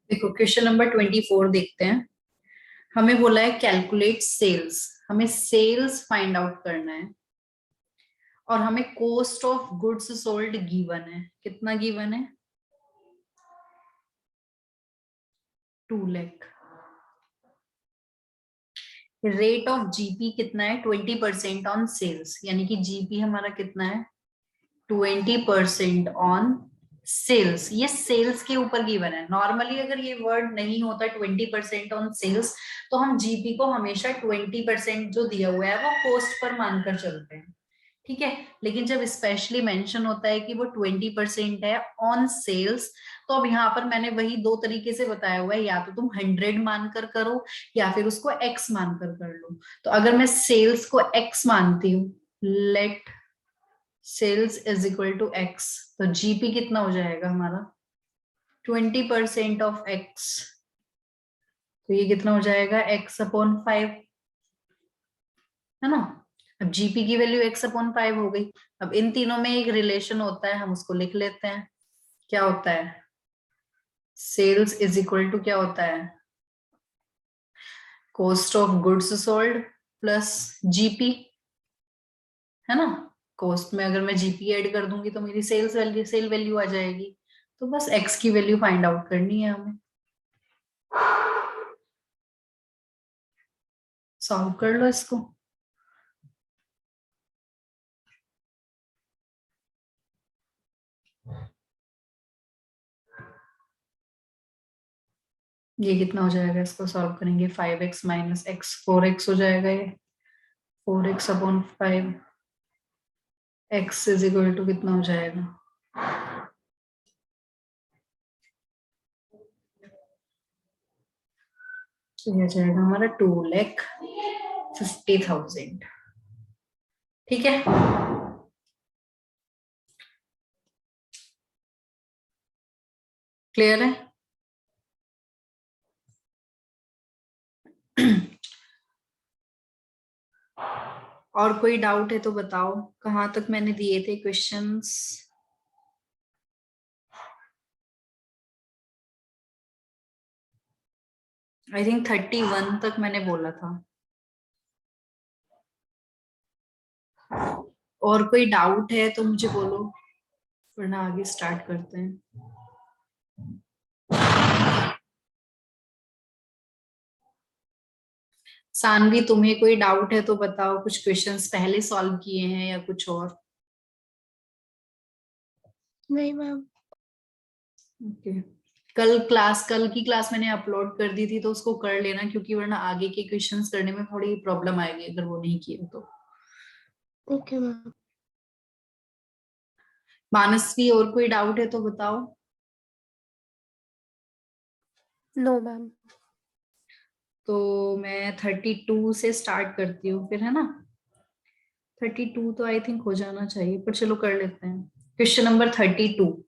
देखो question number 24 देखते हैं। हमें बोला है कैलकुलेट सेल्स, हमें सेल्स फाइंड आउट करना है और हमें cost of goods sold given है। कितना गिवन है? 2 लाख। रेट ऑफ जीपी कितना है? 20% ऑन सेल्स, यानी कि जीपी हमारा कितना है? 20% ऑन सेल्स। ये सेल्स के ऊपर गिवन है। नॉर्मली अगर ये वर्ड नहीं होता 20% ऑन सेल्स, तो हम जीपी को हमेशा 20% जो दिया हुआ है वो कॉस्ट पर मानकर चलते हैं, ठीक है। लेकिन जब स्पेशली मेंशन होता है कि वो 20% है ऑन सेल्स, तो अब यहाँ पर मैंने वही दो तरीके से बताया हुआ है, या तो तुम 100 मानकर करो या फिर उसको एक्स मानकर कर लो। तो अगर मैं सेल्स को एक्स मानती हूँ, let sales is equal to x, तो जीपी कितना हो जाएगा हमारा? 20% ऑफ एक्स, तो ये कितना हो जाएगा? एक्स अपॉन 5, है ना। अब जीपी की वैल्यू एक्स अपॉन 5 हो गई। अब इन तीनों में एक रिलेशन होता है, हम उसको लिख लेते हैं। क्या होता है? सेल्स इज इक्वल टू क्या होता है? Cost of goods sold plus GP, है ना। कॉस्ट में अगर मैं जीपी ऐड कर दूंगी तो मेरी सेल वैल्यू आ जाएगी। तो बस एक्स की वैल्यू फाइंड आउट करनी है हमें। सॉल्व कर लो इसको। ये कितना हो जाएगा? इसको सॉल्व करेंगे 5x माइनस एक्स, 4x हो जाएगा ये। 4x upon 5, x is equal to कितना हो जाएगा? तो ये जाएगा हमारा 2,50,000। ठीक है। क्लियर है? और कोई डाउट है तो बताओ। कहाँ तक मैंने दिए थे क्वेश्चंस? आई थिंक 31 तक मैंने बोला था। और कोई डाउट है तो मुझे बोलो, वरना आगे स्टार्ट करते हैं। सानवी, तुम्हें कोई डाउट है तो बताओ। कुछ क्वेश्चंस पहले सॉल्व किए हैं या कुछ और? नहीं मैम। ओके। कल की क्लास मैंने अपलोड कर दी थी, तो उसको कर लेना, क्योंकि वरना आगे के क्वेश्चंस करने में थोड़ी प्रॉब्लम आएगी अगर वो नहीं किए तो। Okay ma'am. मानसवी, और कोई डाउट है तो बताओ। No ma'am. तो मैं 32 से स्टार्ट करती हूँ फिर, है ना। 32 तो आई थिंक हो जाना चाहिए, पर चलो कर लेते हैं। Question number 32।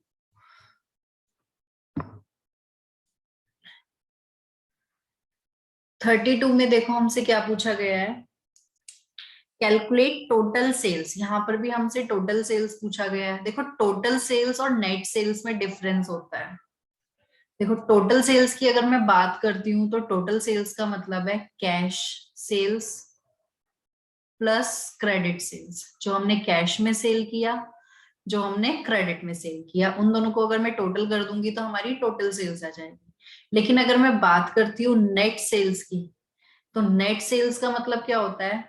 32 में देखो हमसे क्या पूछा गया है। Calculate total sales. यहाँ पर भी हमसे टोटल सेल्स पूछा गया है। देखो टोटल सेल्स और नेट सेल्स में डिफरेंस होता है। देखो टोटल सेल्स की अगर मैं बात करती हूँ, तो टोटल सेल्स का मतलब है cash sales plus credit sales. जो हमने कैश में सेल किया, जो हमने क्रेडिट में सेल किया, उन दोनों को अगर मैं टोटल कर दूंगी तो हमारी टोटल सेल्स आ जाएगी। लेकिन अगर मैं बात करती हूँ नेट सेल्स की, तो नेट सेल्स का मतलब क्या होता है?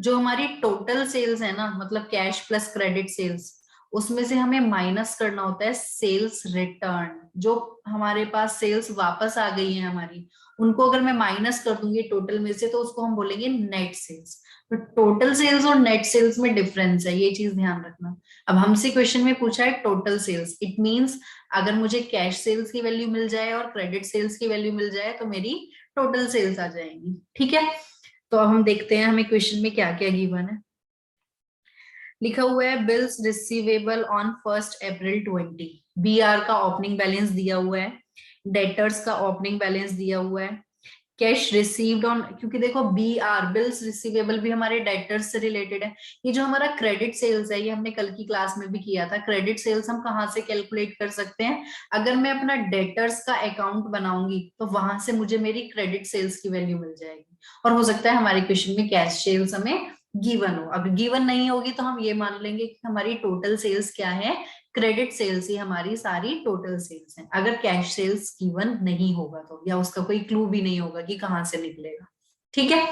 जो हमारी टोटल सेल्स है ना, मतलब कैश प्लस क्रेडिट सेल्स, उसमें से हमें माइनस करना होता है सेल्स रिटर्न। जो हमारे पास सेल्स वापस आ गई है हमारी, उनको अगर मैं माइनस कर दूंगी टोटल में से, तो उसको हम बोलेंगे नेट सेल्स। तो टोटल सेल्स और नेट सेल्स में डिफरेंस है, ये चीज ध्यान रखना। अब हमसे क्वेश्चन में पूछा है टोटल सेल्स, इट मींस अगर मुझे कैश सेल्स की वैल्यू मिल जाए और क्रेडिट सेल्स की वैल्यू मिल जाए तो मेरी टोटल सेल्स आ जाएंगी। ठीक है। तो अब हम देखते हैं हमें क्वेश्चन में क्या क्या गिवन है। लिखा हुआ है bills receivable on 1 April 20। BR का ओपनिंग बैलेंस दिया हुआ है, डेटर्स का ओपनिंग बैलेंस दिया हुआ है, कैश रिसीव्ड ऑन, क्योंकि देखो BR बिल्स रिसीवेबल भी हमारे डेटर्स से रिलेटेड है। ये जो हमारा क्रेडिट सेल्स है, ये हमने कल की क्लास में भी किया था। क्रेडिट सेल्स हम कहाँ से कैलकुलेट कर सकते हैं? अगर मैं अपना डेटर्स का अकाउंट बनाऊंगी तो वहां से मुझे मेरी क्रेडिट सेल्स की वैल्यू मिल जाएगी। और हो सकता है हमारे क्वेश्चन में कैश सेल्स हमें गिवन हो। अगर गिवन नहीं होगी तो हम ये मान लेंगे कि हमारी टोटल सेल्स क्या है, क्रेडिट सेल्स ही हमारी सारी टोटल सेल्स है। अगर कैश सेल्स गिवन नहीं होगा तो, या उसका कोई क्लू भी नहीं होगा कि कहाँ से निकलेगा। ठीक है,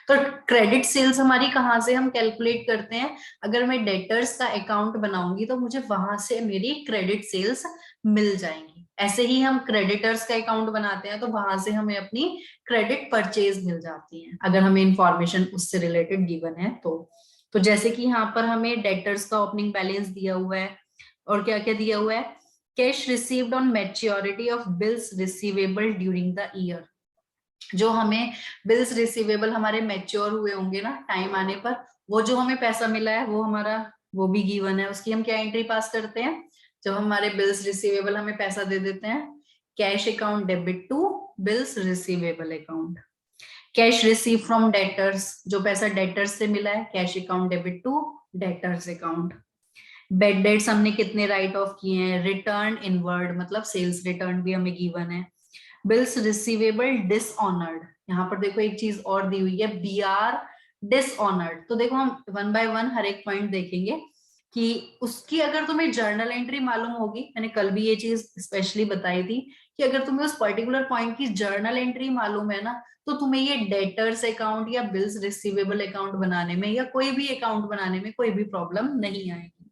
तो क्रेडिट सेल्स हमारी कहाँ से हम कैलकुलेट करते हैं? अगर मैं डेटर्स का अकाउंट बनाऊंगी तो मुझे वहां से मेरी क्रेडिट सेल्स मिल जाएंगी। ऐसे ही हम क्रेडिटर्स का अकाउंट बनाते हैं तो वहां से हमें अपनी क्रेडिट परचेज मिल जाती है, अगर हमें इंफॉर्मेशन उससे रिलेटेड गिवन है तो जैसे कि यहाँ पर हमें डेटर्स का ओपनिंग बैलेंस दिया हुआ है, और क्या क्या दिया हुआ है? Cash received on maturity of bills receivable during the year. जो हमें बिल्स रिसीवेबल हमारे मैच्योर हुए होंगे ना टाइम आने पर, वो जो हमें पैसा मिला है वो हमारा, वो भी गिवन है। उसकी हम क्या एंट्री पास करते हैं? जब हमारे बिल्स रिसीवेबल हमें पैसा दे देते हैं, cash account debit to bills receivable account. Cash receive from debtors, जो पैसा डेटर्स से मिला है, cash account debit to debtors account. Bad debts हमने कितने राइट ऑफ किए हैं? रिटर्न इनवर्ड, मतलब सेल्स रिटर्न भी हमें गिवन है। बिल्स रिसीवेबल डिसऑनर्ड, यहाँ पर देखो एक चीज और दी हुई है, BR डिसऑनर्ड। तो देखो हम वन बाय वन हर एक पॉइंट देखेंगे कि उसकी अगर तुम्हें जर्नल एंट्री मालूम होगी, मैंने कल भी ये चीज स्पेशली बताई थी कि अगर तुम्हें उस पर्टिकुलर पॉइंट की जर्नल एंट्री मालूम है ना, तो तुम्हें ये डेटर्स अकाउंट या बिल्स रिसीवेबल अकाउंट बनाने में या कोई भी अकाउंट बनाने में कोई भी प्रॉब्लम नहीं आएगी।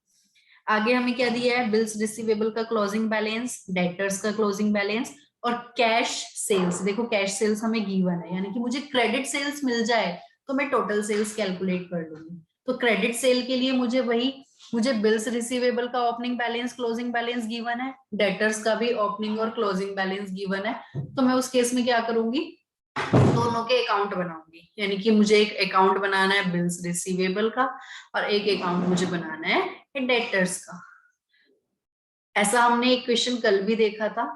आगे हमें क्या दिया है? बिल्स रिसीवेबल का क्लोजिंग बैलेंस, डेटर्स का क्लोजिंग बैलेंस और कैश सेल्स। देखो कैश सेल्स हमें गिवन है, यानी कि मुझे क्रेडिट सेल्स मिल जाए तो मैं टोटल सेल्स कैलकुलेट कर लूंगी। तो क्रेडिट सेल के लिए मुझे बिल्स रिसीवेबल का opening balance closing balance given है, डेटर्स का भी ओपनिंग और क्लोजिंग बैलेंस गिवन है। तो मैं उस केस में क्या करूंगी? दोनों के अकाउंट बनाऊंगी, यानी कि मुझे एक अकाउंट बनाना है बिल्स रिसीवेबल का और एक अकाउंट मुझे बनाना है डेटर्स का। ऐसा हमने एक क्वेश्चन कल भी देखा था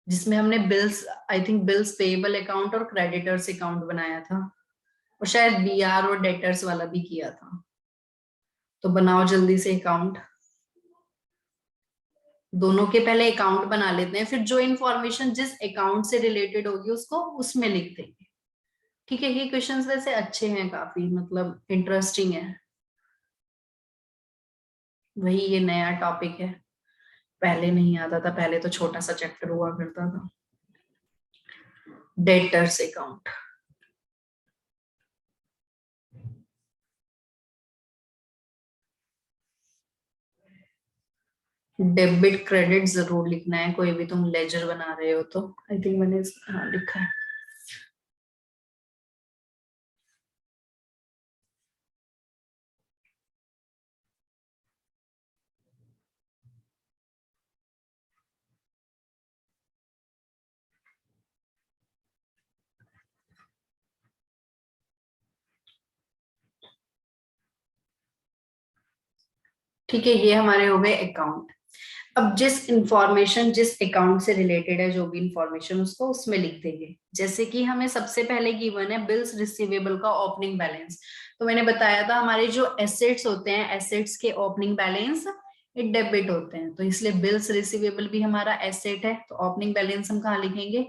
जिसमें हमने bills, I think bills payable account और क्रेडिटर्स अकाउंट बनाया था, और शायद BR और डेटर्स वाला भी किया था। तो बनाओ जल्दी से अकाउंट, दोनों के पहले अकाउंट बना लेते हैं, फिर जो इंफॉर्मेशन जिस अकाउंट से रिलेटेड होगी उसको उसमें लिख देंगे। ठीक है, ये क्वेश्चंस वैसे अच्छे हैं काफी, मतलब इंटरेस्टिंग है। वही ये नया टॉपिक है, पहले नहीं आता था, पहले तो छोटा सा चैप्टर हुआ करता था, डेटर्स अकाउंट। डेबिट क्रेडिट जरूर लिखना है, कोई भी तुम लेजर बना रहे हो तो। आई थिंक मैंने हाँ लिखा है। ठीक है, ये हमारे हो गए अकाउंट। अब जिस अकाउंट से रिलेटेड है, जो भी इंफॉर्मेशन उसको उसमें लिख देंगे। जैसे कि हमें सबसे पहले गिवन है बिल्स रिसीवेबल का ओपनिंग बैलेंस। तो मैंने बताया था हमारे जो एसेट्स होते हैं, एसेट्स के ओपनिंग बैलेंस ये डेबिट होते हैं, तो इसलिए बिल्स रिसीवेबल भी हमारा एसेट है। तो ओपनिंग बैलेंस हम कहाँ लिखेंगे?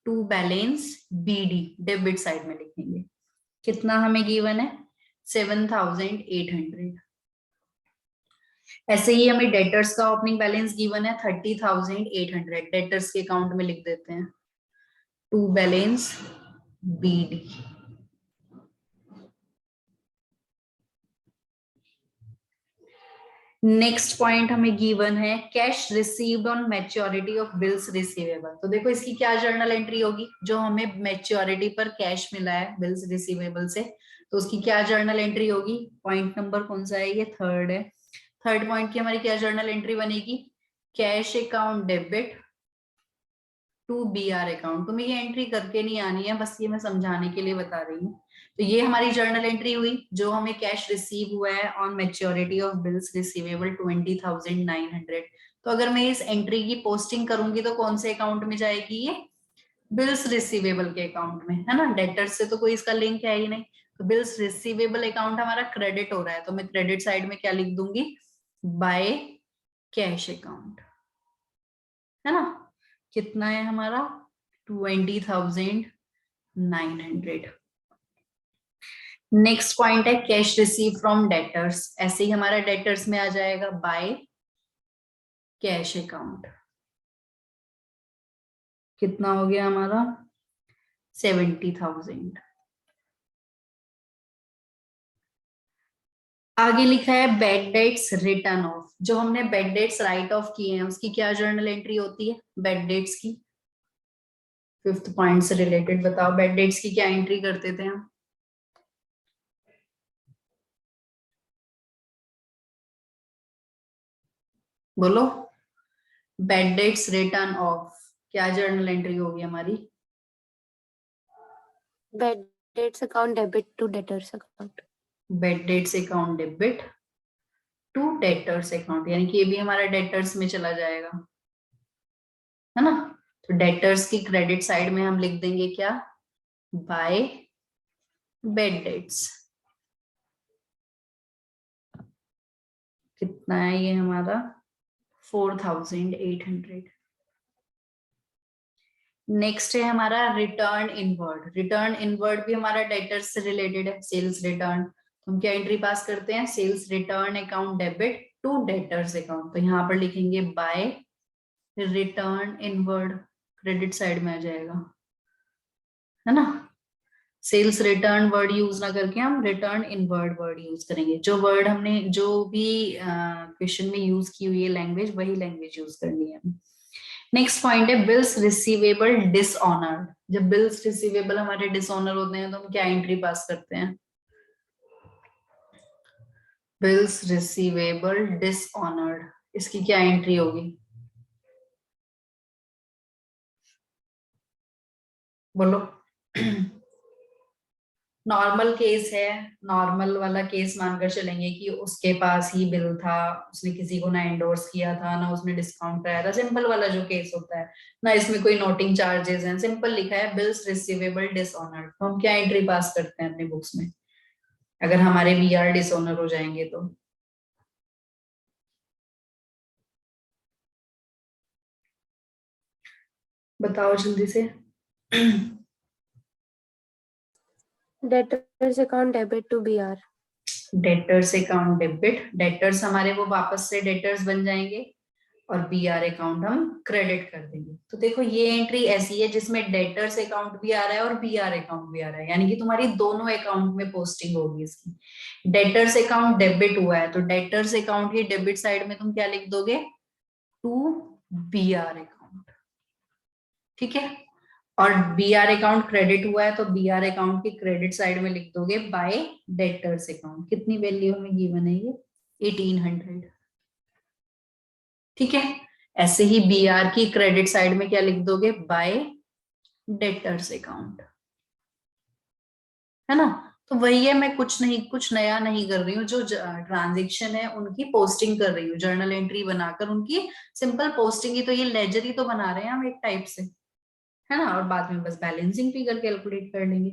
To balance BD, debit side में लिखेंगे। कितना हमें गिवन है? 7,800। ऐसे ही हमें डेटर्स का ओपनिंग बैलेंस गिवन है 30,800, डेटर्स के अकाउंट में लिख देते हैं to balance BD। Next point हमें गिवन है cash received on maturity of bills receivable. तो देखो इसकी क्या जर्नल एंट्री होगी? जो हमें मैच्योरिटी पर कैश मिला है बिल्स रिसीवेबल से, तो उसकी क्या जर्नल एंट्री होगी? पॉइंट नंबर कौन सा है? ये थर्ड है। थर्ड पॉइंट की हमारी क्या जर्नल एंट्री बनेगी? Cash account debit to BR account. तुम्हें ये एंट्री करके नहीं आनी है, बस ये मैं समझाने के लिए बता रही हूँ। तो ये हमारी जर्नल एंट्री हुई, जो हमें कैश रिसीव हुआ है on maturity of bills receivable 20,900। तो अगर मैं इस एंट्री की पोस्टिंग करूंगी तो कौन से अकाउंट में जाएगी? ये बिल्स रिसीवेबल के अकाउंट में, है ना, डेटर्स से तो कोई इसका लिंक है ही नहीं। तो बिल्स रिसीवेबल अकाउंट हमारा क्रेडिट हो रहा है, तो मैं क्रेडिट साइड में क्या लिख दूंगी, बाय कैश अकाउंट, है ना। कितना है हमारा, 20,900। नेक्स्ट पॉइंट है कैश रिसीव फ्रॉम डेटर्स, ऐसे ही हमारा डेटर्स में आ जाएगा बाय कैश अकाउंट। कितना हो गया हमारा, 70,000। आगे लिखा है बेड डेट्स रिटर्न ऑफ, जो हमने बेड डेट्स राइट ऑफ किए हैं उसकी क्या जर्नल एंट्री होती है, बेड डेट्स की। फिफ्थ पॉइंट से रिलेटेड बताओ, बेड डेट्स की क्या एंट्री करते थे हम, बोलो। बेड डेट्स रिटर्न ऑफ क्या जर्नल एंट्री होगी हमारी, Bad debts account debit to debtors account. Bad debts account debit to debtors account, यानी कि ये भी हमारा डेटर्स में चला जाएगा, है ना। तो डेटर्स की क्रेडिट साइड में हम लिख देंगे क्या, बाय बेड डेट्स। कितना है ये हमारा, 4,800। नेक्स्ट है हमारा रिटर्न इनवर्ड, रिटर्न इनवर्ड भी हमारा डेटर्स से रिलेटेड है, सेल्स रिटर्न। तो हम क्या एंट्री पास करते हैं, sales return account debit to debtors account, तो यहाँ पर लिखेंगे by return inward, credit side में आ जाएगा, है ना। सेल्स रिटर्न वर्ड यूज ना करके हम रिटर्न इनवर्ड वर्ड यूज करेंगे, जो वर्ड हमने जो भी क्वेश्चन में यूज की हुई है लैंग्वेज, वही लैंग्वेज यूज करनी है। नेक्स्ट पॉइंट है बिल्स रिसीवेबल डिसऑनर्ड, जब बिल्स रिसीवेबल हमारे डिसऑनर होते हैं तो हम क्या एंट्री पास करते हैं, बिल्स रिसीवेबल डिसऑनर्ड, इसकी क्या एंट्री होगी, बोलो। नॉर्मल केस है, नॉर्मल वाला केस मानकर चलेंगे कि उसके पास ही बिल था, उसने किसी को ना एंडोर्स किया था, ना उसने डिस्काउंट कराया था, सिंपल वाला जो केस होता है ना, इसमें कोई नोटिंग चार्जेस हैं, सिंपल लिखा है बिल्स रिसीवेबल डिसऑनर्ड, तो हम क्या एंट्री पास करते हैं अपनी बुक्स में अगर हमारे बीआर डिसऑनर हो जाएंगे तो, बताओ जल्दी से। Debtors account debit to BR. Debtors account debit, debtors हमारे वो वापस से डेटर्स बन जाएंगे और बीआर अकाउंट हम क्रेडिट कर देंगे। तो देखो ये एंट्री ऐसी है जिसमें डेटर्स अकाउंट भी आ रहा है और बीआर अकाउंट भी आ रहा है, यानी कि तुम्हारी दोनों अकाउंट में पोस्टिंग होगी इसकी। डेटर्स अकाउंट डेबिट हुआ है तो डेटर्स अकाउंट की डेबिट साइड में तुम क्या लिख दोगे, टू बीआर अकाउंट, ठीक है। और बीआर अकाउंट क्रेडिट हुआ है तो बीआर अकाउंट की क्रेडिट साइड में लिख दोगे बाय डेटर्स अकाउंट। कितनी वैल्यू हमें गिवन है ये, 1800, ठीक है। ऐसे ही बीआर की क्रेडिट साइड में क्या लिख दोगे, बाय डेटर्स अकाउंट, है ना। तो वही है, मैं कुछ नया नहीं कर रही हूँ, जो ट्रांजेक्शन है उनकी पोस्टिंग कर रही हूँ, जर्नल एंट्री बनाकर उनकी सिंपल पोस्टिंग ही, तो ये लेजर ही तो बना रहे हैं हम एक टाइप से, है ना, और बाद में बस बैलेंसिंग फिगर कैलकुलेट कर लेंगे।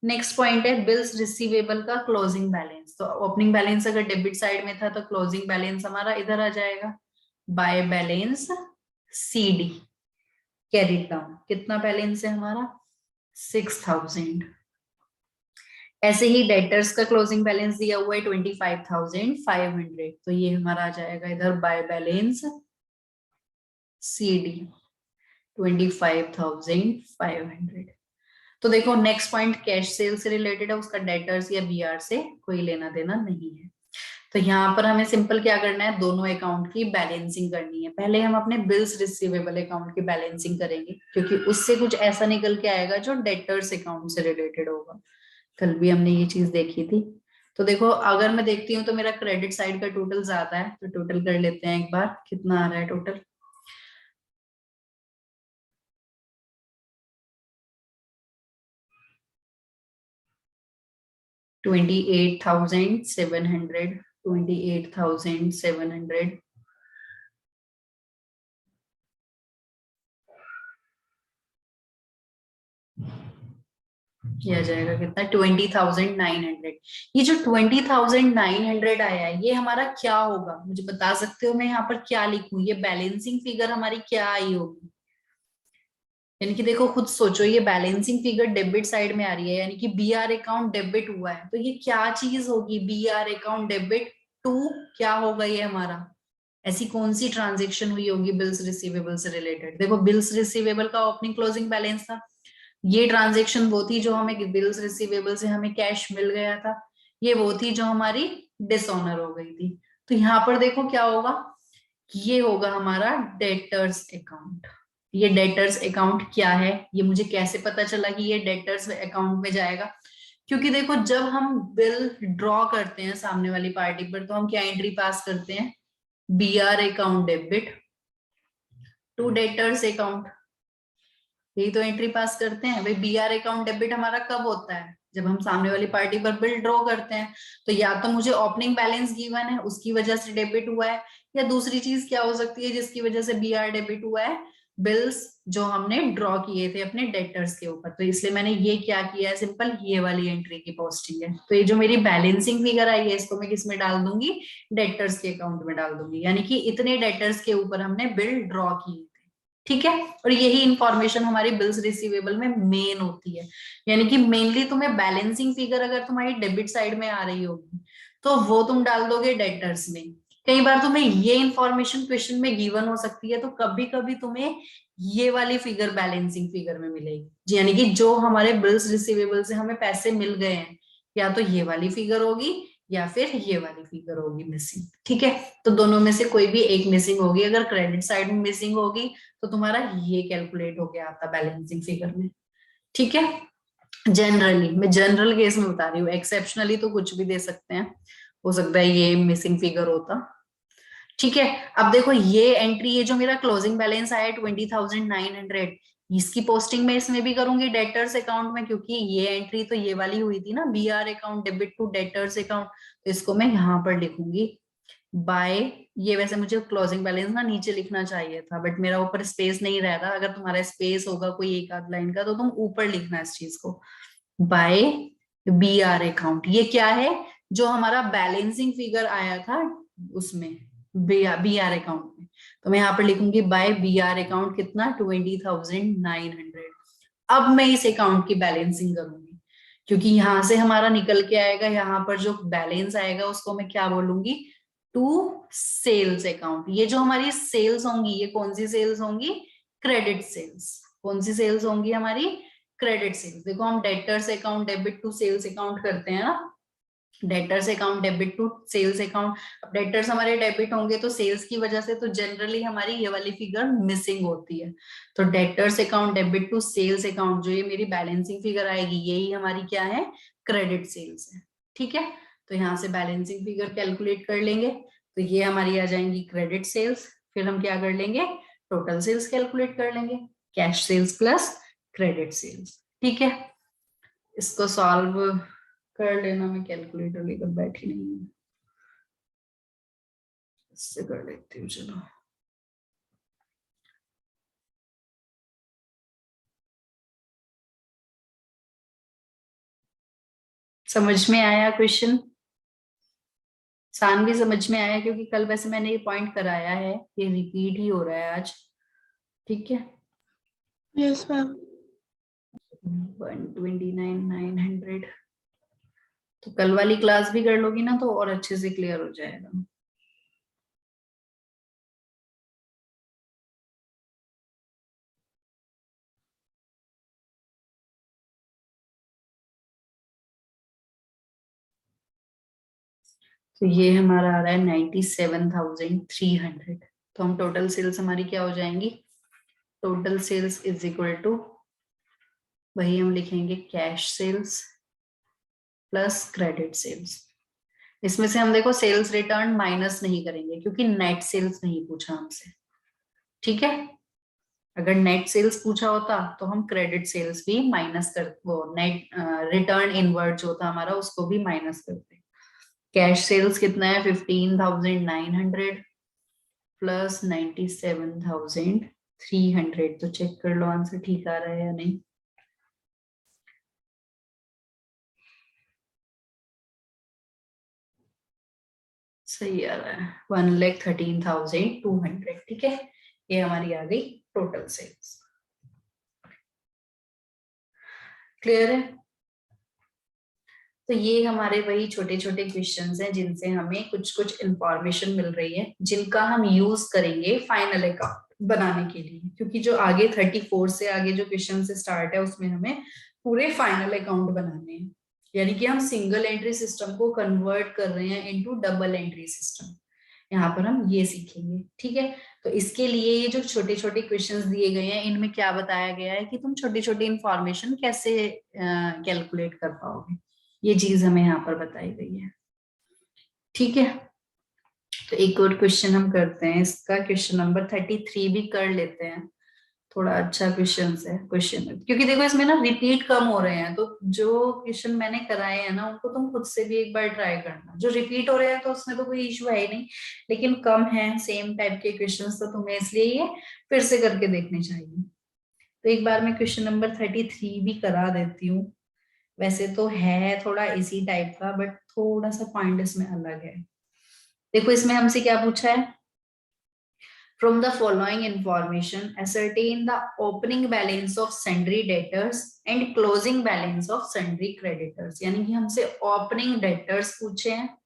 नेक्स्ट पॉइंट है बिल्स रिसीवेबल का क्लोजिंग बैलेंस, तो ओपनिंग बैलेंस अगर डेबिट साइड में था तो क्लोजिंग बैलेंस हमारा इधर आ जाएगा, by balance CD carried down. कितना बैलेंस है हमारा, 6,000। ऐसे ही डेटर्स का क्लोजिंग बैलेंस दिया हुआ है 25,500, तो ये हमारा आ जाएगा इधर बाय बैलेंस सीडी 25,500। तो देखो नेक्स्ट पॉइंट कैश सेल से रिलेटेड है, उसका डेटर्स या बीआर से कोई लेना देना नहीं है। तो यहाँ पर हमें सिंपल क्या करना है, दोनों अकाउंट की बैलेंसिंग करनी है। पहले हम अपने बिल्स रिसीवेबल अकाउंट की बैलेंसिंग करेंगे, क्योंकि उससे कुछ ऐसा निकल के आएगा जो डेटर्स अकाउंट से रिलेटेड होगा। कल भी हमने ये चीज देखी थी। तो देखो अगर मैं देखती हूँ तो मेरा क्रेडिट साइड का टोटल ज्यादा है, तो टोटल कर लेते हैं एक बार, कितना आ रहा है टोटल, $28,700, 28,700। किया जाएगा कितना, 20,900। ये जो 20,900 आया है ये हमारा क्या होगा, मुझे बता सकते हो? मैं यहाँ पर क्या लिखूं, ये बैलेंसिंग फिगर हमारी क्या आई होगी? यानी कि देखो खुद सोचो, ये बैलेंसिंग फिगर डेबिट साइड में आ रही है, यानी कि बीआर अकाउंट डेबिट हुआ है, तो ये क्या चीज होगी? बीआर अकाउंट डेबिट टू क्या होगा ये हमारा? ऐसी कौन सी ट्रांजेक्शन हुई होगी बिल्स रिसीवेबल से रिलेटेड? देखो बिल्स रिसीवेबल का ओपनिंग क्लोजिंग बैलेंस था, ये ट्रांजेक्शन वो थी जो हमें बिल्स रिसीवेबल से हमें कैश मिल गया था, ये वो थी जो हमारी डिसऑनर हो गई थी। तो यहाँ पर देखो क्या होगा, ये होगा हमारा डेटर्स अकाउंट। ये डेटर्स अकाउंट क्या है, ये मुझे कैसे पता चला कि ये डेटर्स अकाउंट में जाएगा? क्योंकि देखो जब हम बिल ड्रॉ करते हैं सामने वाली पार्टी पर, तो हम क्या एंट्री पास करते हैं? BR account debit to debtors account, यही तो एंट्री पास करते हैं भाई। बीआर अकाउंट डेबिट हमारा कब होता है? जब हम सामने वाली पार्टी पर बिल ड्रॉ करते हैं। तो या तो मुझे ओपनिंग बैलेंस गिवन है उसकी वजह से डेबिट हुआ है, या दूसरी चीज क्या हो सकती है जिसकी वजह से बीआर डेबिट हुआ है? बिल्स जो हमने ड्रॉ किए थे अपने डेटर्स के ऊपर, तो इसलिए मैंने ये क्या किया है, सिंपल ये वाली एंट्री की पोस्टिंग है। तो ये जो मेरी बैलेंसिंग फिगर आई है इसको मैं किस में डाल दूंगी? डेटर्स के अकाउंट में डाल दूंगी, यानी कि इतने डेटर्स के ऊपर हमने बिल ड्रॉ किए। ठीक है, और यही इंफॉर्मेशन हमारी बिल्स रिसीवेबल में मेन होती है। यानी कि मेनली तुम्हें बैलेंसिंग फिगर अगर तुम्हारी डेबिट साइड में आ रही होगी तो वो तुम डाल दोगे डेटर्स में। कई बार तुम्हें ये इंफॉर्मेशन क्वेश्चन में गिवन हो सकती है, तो कभी कभी तुम्हें ये वाली फिगर बैलेंसिंग फिगर में मिलेगी, यानी कि जो हमारे बिल्स रिसीवेबल से हमें पैसे मिल गए हैं, या तो ये वाली फिगर होगी या फिर ये वाली फिगर होगी मिसिंग। ठीक है, तो दोनों में से कोई भी एक मिसिंग होगी। अगर क्रेडिट साइड में मिसिंग होगी तो तुम्हारा ये कैलकुलेट हो गया आपका बैलेंसिंग फिगर में। ठीक है, जनरली मैं जनरल केस में बता रही हूँ, एक्सेप्शनली तो कुछ भी दे सकते हैं, हो सकता है ये मिसिंग फिगर होता। ठीक है, अब देखो ये एंट्री, ये जो मेरा क्लोजिंग बैलेंस आया 20,900, इसकी पोस्टिंग में इसमें भी करूंगी डेटर्स अकाउंट में, क्योंकि ये एंट्री तो ये वाली हुई थी ना, BR account debit to debtors account, तो इसको मैं यहाँ पर लिखूंगी बाय। ये वैसे मुझे क्लोजिंग बैलेंस ना नीचे लिखना चाहिए था, बट मेरा ऊपर स्पेस नहीं रहता। अगर तुम्हारा स्पेस होगा कोई एक आध लाइन का तो तुम ऊपर लिखना इस चीज को, बाय बीआर अकाउंट। ये क्या है, जो हमारा बैलेंसिंग फिगर आया था उसमें बीआर अकाउंट में, तो मैं यहाँ पर लिखूंगी बाय बीआर अकाउंट कितना, 20,900। अब मैं इस अकाउंट की बैलेंसिंग करूंगी, क्योंकि यहां से हमारा निकल के आएगा, यहाँ पर जो बैलेंस आएगा उसको मैं क्या बोलूंगी? To sales account. ये जो हमारी सेल्स होंगी ये कौन सी सेल्स होंगी? Credit sales. कौन सी सेल्स होंगी हमारी? Credit sales. देखो हम debtors account debit to sales account करते हैं ना, debtors account debit to sales account. अब डेटर्स हमारे डेबिट होंगे तो सेल्स की वजह से तो जनरली हमारी ये वाली फिगर मिसिंग होती है। तो debtors account debit to sales account, जो ये मेरी बैलेंसिंग फिगर आएगी यही हमारी क्या है? क्रेडिट सेल्स है। ठीक है, तो यहाँ से बैलेंसिंग फिगर कैलकुलेट कर लेंगे, तो ये हमारी आ जाएंगी क्रेडिट सेल्स। फिर हम क्या कर लेंगे? टोटल सेल्स कैलकुलेट कर लेंगे, cash sales plus credit sales. ठीक है, इसको सॉल्व कर लेना, मैं कैलकुलेटर लेकर बैठी नहीं हूँ, इससे कर लेती हूँ चलो। समझ में आया क्वेश्चन? सान भी समझ में आया? क्योंकि कल वैसे मैंने ये पॉइंट कराया है, ये रिपीट ही हो रहा है आज। ठीक है, यस मैम। 129,900 तो कल वाली क्लास भी कर लोगी ना तो और अच्छे से क्लियर हो जाएगा। तो ये हमारा आ रहा है 97,300। तो हम टोटल सेल्स हमारी क्या हो जाएंगी? Total sales is equal to, वही हम लिखेंगे cash sales plus credit sales. इसमें से हम देखो सेल्स रिटर्न माइनस नहीं करेंगे क्योंकि नेट सेल्स नहीं पूछा हमसे। ठीक है, अगर नेट सेल्स पूछा होता तो हम क्रेडिट सेल्स भी माइनस कर, वो नेट रिटर्न इनवर्ड जो था हमारा उसको भी माइनस करते। कैश सेल्स कितना है? 15,900 प्लस 97,300। तो चेक कर लो आंसर ठीक आ रहा है या नहीं। सही आ रहा है, 1,13,200। ठीक है, ये हमारी आ गई टोटल सेल्स। क्लियर है? तो ये हमारे वही छोटे छोटे क्वेश्चंस हैं जिनसे हमें कुछ कुछ इंफॉर्मेशन मिल रही है, जिनका हम यूज करेंगे फाइनल अकाउंट बनाने के लिए, क्योंकि जो आगे 34 से आगे जो क्वेश्चन से स्टार्ट है उसमें हमें पूरे फाइनल अकाउंट बनाने हैं। यानी कि हम सिंगल एंट्री सिस्टम को कन्वर्ट कर रहे हैं इनटू डबल एंट्री सिस्टम। यहाँ पर हम ये सीखेंगे। ठीक है, तो इसके लिए ये जो छोटे छोटे क्वेश्चंस दिए गए हैं इनमें क्या बताया गया है कि तुम छोटी छोटी इंफॉर्मेशन कैसे कैलकुलेट कर पाओगे, ये चीज हमें यहाँ पर बताई गई है। ठीक है, तो एक और क्वेश्चन हम करते हैं, इसका क्वेश्चन नंबर 33 भी कर लेते हैं। थोड़ा अच्छा क्वेश्चन है क्वेश्चन, क्योंकि देखो इसमें ना रिपीट कम हो रहे हैं, तो जो क्वेश्चन मैंने कराए हैं ना उनको तुम खुद से भी एक बार ट्राई करना। जो रिपीट हो रहे हैं तो उसमें तो कोई इशू है ही नहीं, लेकिन कम है सेम टाइप के क्वेश्चंस, तो तुम्हें इसलिए ये फिर से करके देखने चाहिए। तो एक बार मैं क्वेश्चन नंबर 33 भी करा देती हूँ। वैसे तो है थोड़ा इसी टाइप का, बट थोड़ा सा पॉइंट इसमें अलग है। देखो इसमें हमसे क्या पूछा है, from the following information ascertain the opening balance of sundry debtors and closing balance of sundry creditors। यानी कि हमसे ओपनिंग डेटर्स पूछे हैं,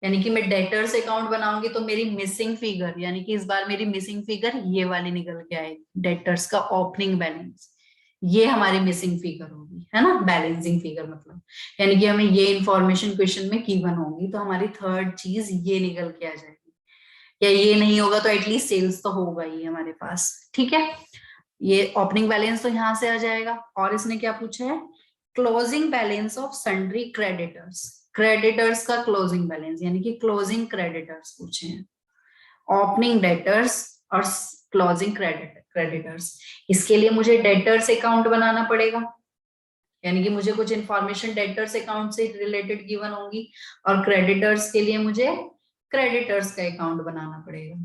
यानी कि मैं डेटर्स अकाउंट बनाऊंगी तो मेरी मिसिंग फिगर, यानी कि इस बार मेरी मिसिंग फिगर ये वाली निकल के आएगी, डेटर्स का ओपनिंग बैलेंस, ये हमारी मिसिंग फिगर होगी, है ना, बैलेंसिंग फिगर मतलब। यानी कि हमें ये इंफॉर्मेशन क्वेश्चन में गिवन होगी, तो हमारी थर्ड चीज ये निकल के आ जाएगी। या ये नहीं होगा तो एटलीस्ट सेल्स तो होगा ही हमारे पास। ठीक है, ये ओपनिंग बैलेंस तो यहां से आ जाएगा। और इसने क्या पूछा है, closing balance of sundry creditors, creditors का क्लोजिंग बैलेंस, यानी कि क्लोजिंग क्रेडिटर्स पूछे हैं, ओपनिंग डेटर्स और क्लोजिंग क्रेडिटर्स। इसके लिए मुझे डेटर्स अकाउंट बनाना पड़ेगा, यानी कि मुझे कुछ इंफॉर्मेशन डेटर्स अकाउंट से रिलेटेड गिवन होंगी, और क्रेडिटर्स के लिए मुझे क्रेडिटर्स का अकाउंट बनाना पड़ेगा।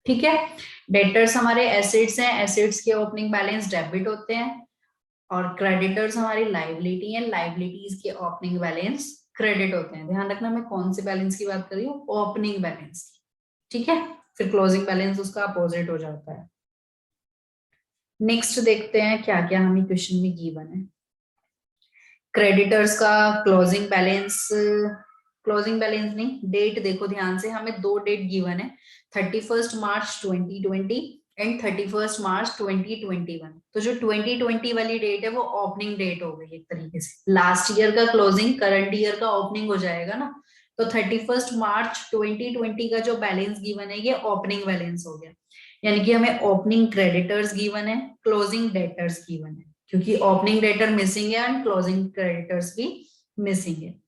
ठीक है, डेटर्स हमारे एसेट्स हैं, एसेट्स के ओपनिंग बैलेंस डेबिट होते हैं, और क्रेडिटर्स हमारी लाइबिलिटी है, लाइबिलिटीज के ओपनिंग बैलेंस क्रेडिट होते हैं। ध्यान रखना मैं कौन से बैलेंस की बात कर रही हूँ, ओपनिंग बैलेंस की। ठीक है, फिर क्लोजिंग बैलेंस उसका अपोजिट हो जाता है। नेक्स्ट देखते हैं क्या क्या हमें क्वेश्चन में गिवन है। क्रेडिटर्स का क्लोजिंग बैलेंस, क्लोजिंग बैलेंस नहीं, डेट देखो ध्यान से, हमें दो डेट गिवन है, 31 मार्च 2020 एंड 31 मार्च 2021। तो जो 2020 वाली डेट है वो ओपनिंग डेट हो गई एक तरीके से, लास्ट ईयर का क्लोजिंग करंट ईयर का ओपनिंग हो जाएगा ना। तो 31 मार्च 2020 का जो बैलेंस गिवन है ये ओपनिंग बैलेंस हो गया, यानी कि हमें ओपनिंग क्रेडिटर्स गिवन है, क्लोजिंग डेटर्स गिवन है, क्योंकि ओपनिंग डेटर मिसिंग है एंड क्लोजिंग क्रेडिटर्स भी मिसिंग है।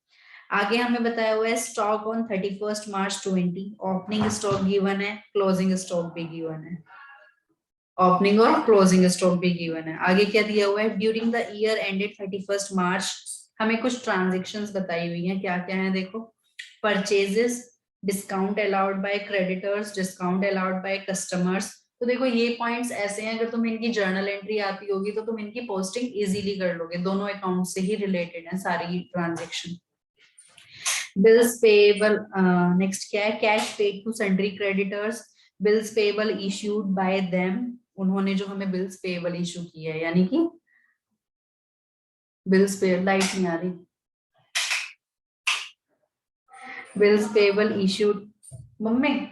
आगे हमें बताया हुआ है stock on 31 March 20, opening stock given है, क्लोजिंग स्टॉक भी गिवन है, ओपनिंग और क्लोजिंग स्टॉक भी गिवन है। आगे क्या दिया हुआ है, ड्यूरिंग द ईयर एंडेड 31 मार्च हमें कुछ ट्रांजेक्शंस बताई हुई हैं, क्या क्या है देखो, purchases, discount allowed by creditors, discount allowed bye customers. तो देखो ये पॉइंट्स ऐसे हैं, अगर तुम इनकी जर्नल एंट्री आती होगी तो तुम इनकी पोस्टिंग इजीली कर लोगे, दोनों अकाउंट से ही रिलेटेड है सारी ट्रांजेक्शन। बिल्स पेएबल, नेक्स्ट क्या है, cash paid to sundry creditors, bills payable issued by them, उन्होंने जो हमें बिल्स पेएबल इशू किया है, यानी कि बिल्स पे, लाइट नहीं आ रही, बिल्स पेएबल इश्यूड, मम्मी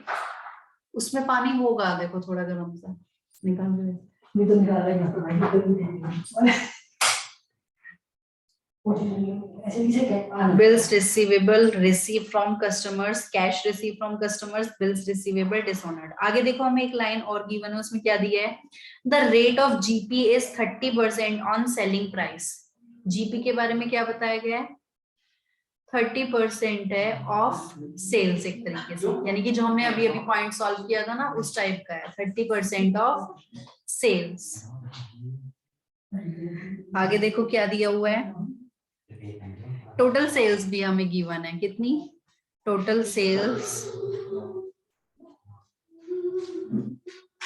उसमें पानी होगा देखो थोड़ा गर्म सा, निकाल दे, मैं तो निकाल रही हूं। Bills receivable received from customers, cash received from customers, bills receivable dishonored। आगे देखो हमें एक लाइन और गिवन है, उसमें क्या दिया है, the rate of GP is 30% on selling price। GP के बारे में क्या बताया गया है, 30% है ऑफ सेल्स एक तरीके से, यानी कि जो हमने अभी अभी पॉइंट सॉल्व किया था ना उस टाइप का है, 30% ऑफ सेल्स। आगे देखो क्या दिया हुआ है, टोटल सेल्स भी हमें गिवन है, कितनी, टोटल सेल्स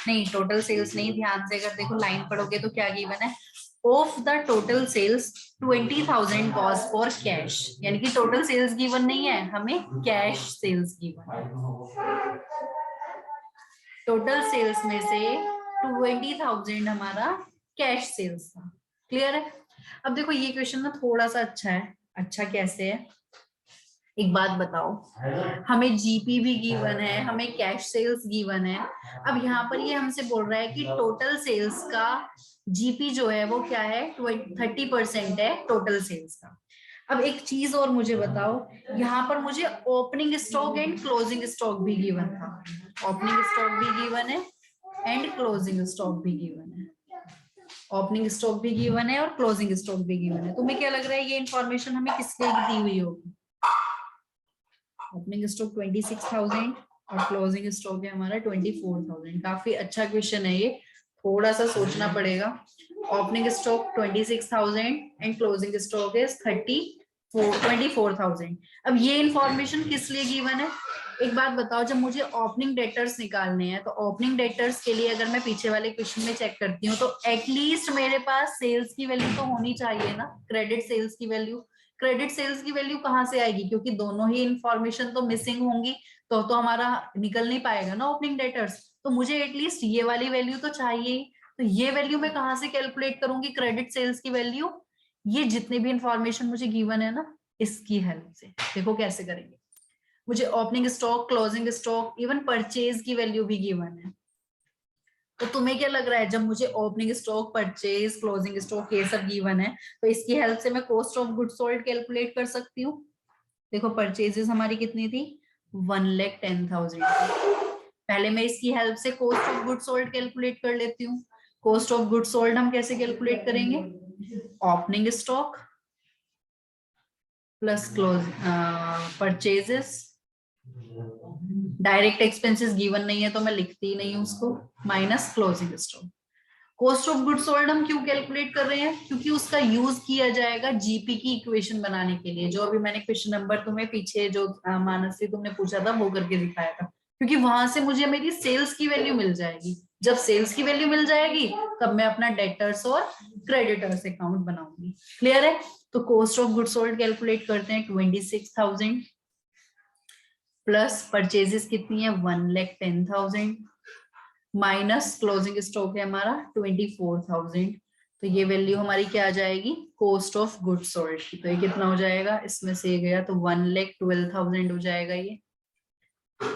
नहीं, टोटल सेल्स नहीं, ध्यान से अगर देखो लाइन पढ़ोगे तो क्या गिवन है, of the total sales 20,000 was for cash, यानी कि टोटल सेल्स गिवन नहीं है, हमें कैश सेल्स गिवन है। टोटल सेल्स में से 20,000 हमारा कैश सेल्स था। क्लियर है? अब देखो ये क्वेश्चन ना थोड़ा सा अच्छा है। अच्छा कैसे है, एक बात बताओ, हमें जीपी भी गिवन है, हमें कैश सेल्स गिवन है। अब यहाँ पर ये हमसे बोल रहा है कि टोटल सेल्स का जीपी जो है वो क्या है, 30% है टोटल सेल्स का। अब एक चीज और मुझे बताओ, यहाँ पर मुझे opening stock and closing stock भी गिवन था। ओपनिंग स्टॉक भी गिवन है एंड क्लोजिंग स्टॉक भी गिवन है। ओपनिंग स्टॉक भी गिवन है और क्लोजिंग स्टॉक भी गिवन है। तुम्हें क्या लग रहा है ये इन्फॉर्मेशन हमें किस लिए दी हुई होगी? ओपनिंग स्टॉक 26,000 और क्लोजिंग स्टॉक है हमारा 24,000। काफी अच्छा क्वेश्चन है ये, थोड़ा सा सोचना पड़ेगा। Opening stock 26,000 and closing stock is 24,000। अब ये इंफॉर्मेशन किस लिए गिवन है? एक बात बताओ, जब मुझे ओपनिंग डेटर्स निकालने हैं तो ओपनिंग डेटर्स के लिए अगर मैं पीछे वाले क्वेश्चन में चेक करती हूँ तो एटलीस्ट मेरे पास सेल्स की वैल्यू तो होनी चाहिए ना, क्रेडिट सेल्स की वैल्यू। क्रेडिट सेल्स की वैल्यू कहाँ से आएगी, क्योंकि दोनों ही इंफॉर्मेशन तो मिसिंग होंगी, तो हमारा निकल नहीं पाएगा ना ओपनिंग डेटर्स। तो मुझे एटलीस्ट ये वाली वैल्यू तो चाहिए। तो ये वैल्यू मैं कहाँ से कैलकुलेट करूंगी, क्रेडिट सेल्स की वैल्यू? ये जितने भी इंफॉर्मेशन मुझे गिवन है ना, इसकी हेल्प से। देखो कैसे करेंगे। मुझे opening stock, closing stock, even purchase की वैल्यू भी गिवन है। तो तुम्हें क्या लग रहा है, जब मुझे opening stock, purchase, closing stock ये सब गिवन है तो इसकी हेल्प से मैं cost of goods sold calculate कर सकती हूँ। देखो परचेजेस हमारी कितनी थी, 1,10,000। पहले मैं इसकी हेल्प से cost of goods sold calculate कर लेती हूँ। कॉस्ट ऑफ गुड्स सोल्ड हम कैसे कैलकुलेट करेंगे, opening stock plus close purchases. Direct expenses given नहीं है तो मैं लिखती ही नहीं हूं उसको, minus closing stock. Cost of goods sold हम क्यों कैलकुलेट कर रहे हैं, क्योंकि उसका यूज किया जाएगा जीपी की इक्वेशन बनाने के लिए, जो अभी मैंने क्वेश्चन नंबर तुम्हें पीछे जो मानसी तुमने पूछा था वो करके दिखाया था। क्योंकि वहां से मुझे मेरी सेल्स की वैल्यू मिल जाएगी। जब सेल्स की वैल्यू मिल जाएगी तब मैं अपना डेटर्स और क्रेडिटर्स अकाउंट बनाऊंगी। क्लियर है? तो cost of goods sold calculate करते हैं, 26,000 प्लस परचेजेस कितनी है, 1,10,000 माइनस क्लोजिंग स्टॉक है हमारा 24,000। तो ये वैल्यू हमारी क्या आ जाएगी, कॉस्ट ऑफ गुड्स सोल्ड की। तो ये कितना हो जाएगा, इसमें से ये गया तो 1,12,000 हो जाएगा ये।